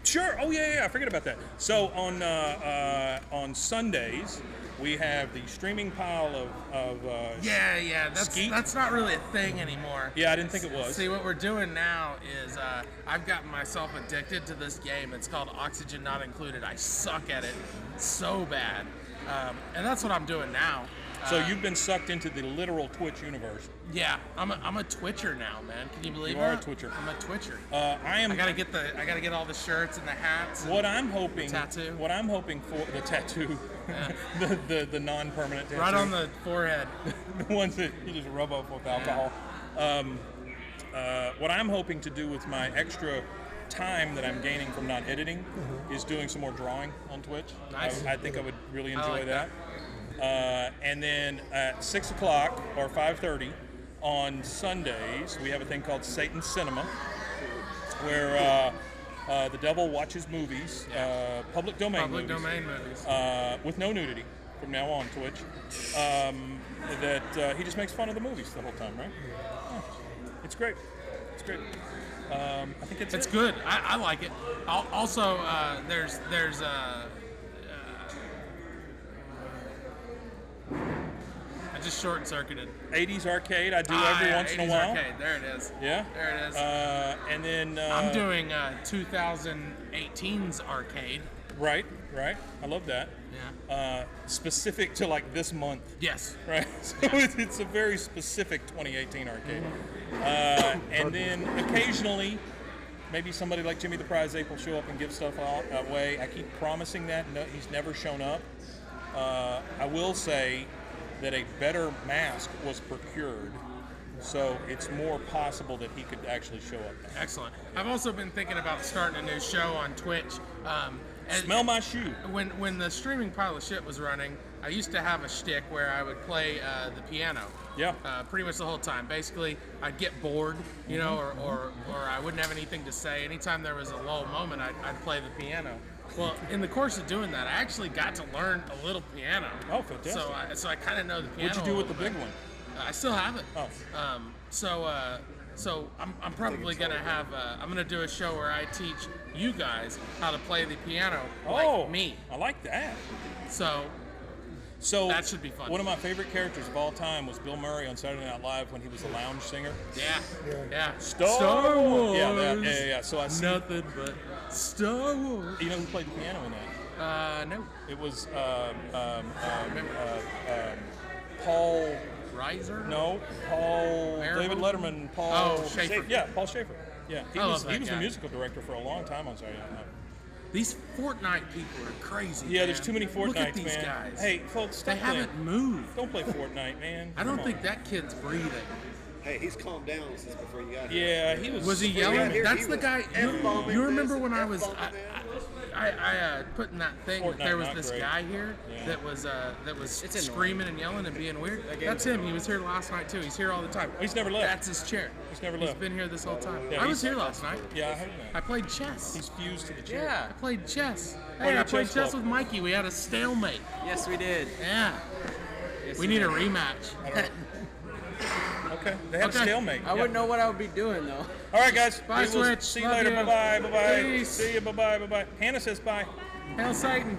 Sure. Oh yeah. I forget about that. So on Sundays we have the streaming pile of Yeah. Skeet? That's not really a thing anymore. Yeah, I didn't think it was. See, what we're doing now is I've gotten myself addicted to this game. It's called Oxygen Not Included. I suck at it so bad. And that's what I'm doing now. So you've been sucked into the literal Twitch universe. Yeah, I'm a Twitcher now, man. Can you believe You are a that? Twitcher. I'm a Twitcher. I am. I gotta get all the shirts and the hats. and What I'm hoping. the tattoo. What I'm hoping for the tattoo, the non-permanent tattoo. right on the forehead. The ones that you just rub off with alcohol. What I'm hoping to do with my extra time that I'm gaining from not editing is doing some more drawing on Twitch. Nice. I think I would really enjoy like that. And then at 6 o'clock or 5:30 on Sundays, we have a thing called Satan's Cinema, where the devil watches movies, public domain movies. Movies. With no nudity from now on, Twitch. That he just makes fun of the movies the whole time, right? Yeah. It's great. It's great. I think It's it. good. I like it. Also, there's I just short-circuited. 80s arcade. I do every once in a 80s while. Arcade. There it is. Yeah. There it is. And then I'm doing 2018's arcade. Right. I love that. Yeah. Specific to like this month. Yes. Right. So it's a very specific 2018 arcade. And then occasionally, maybe somebody like Jimmy the Prize Ape will show up and give stuff away. I keep promising that. No, he's never shown up. I will say that a better mask was procured, so it's more possible that he could actually show up. Excellent. I've also been thinking about starting a new show on Twitch. And Smell my shoe. When the streaming pile of shit was running, I used to have a shtick where I would play the piano. Yeah. Pretty much the whole time. Basically, I'd get bored, you know, or I wouldn't have anything to say. Anytime there was a lull moment, I'd play the piano. Well, in the course of doing that, I actually got to learn a little piano. Oh, fantastic. So I kind of know the piano. What'd you do with the a little big bit. one? I still have it. Oh. So I'm probably gonna have I'm gonna do a show where I teach you guys how to play the piano like me. I like that. So that should be fun. One of my favorite characters of all time was Bill Murray on Saturday Night Live when he was the lounge singer. Yeah. Star Wars. Yeah. So I see. Nothing but Star Wars. You know who played the piano in that? No. It was Paul. Riser? No, Paul. Marable? David Letterman. Paul. Oh, Schaefer. Yeah, Paul Schaefer. Yeah, he I was love that the guy. musical director for a long time on Saturday Night Live. These Fortnite people are crazy. Yeah, man. there's too many Fortnites, Look at these man. guys. Hey, folks, stop They playing. haven't moved. Don't play Fortnite, man. I don't Come think on. that kid's breathing. Hey, he's calmed down since before you got here. Yeah, he was. Was he Before you yelling? got here, That's he the was guy. F-bombing You remember this, when I F-bombing that. put in that thing that Fortnite, there was not this great. guy here Yeah. that was It's screaming and yelling and being weird? That's him. He was here last night too. He's here all the time. He's never left. That's his chair. He's never He's left. been here this whole time. Yeah, I was he's- here last night. Yeah, I heard that. I played chess. He's fused to the chair. Yeah. I played chess. What Hey, are I your played chess chess club? with Mikey. We had a stalemate. Yes, we did. Yeah. Yes, We need a did. rematch. Okay, they had Okay. a stalemate. I wouldn't know what I would be doing though. All right, guys. Bye, We will Switch. See you Love later. you. Bye-bye. Bye-bye. Peace. See you. Bye-bye. Bye-bye. Hannah says bye. Hail Satan.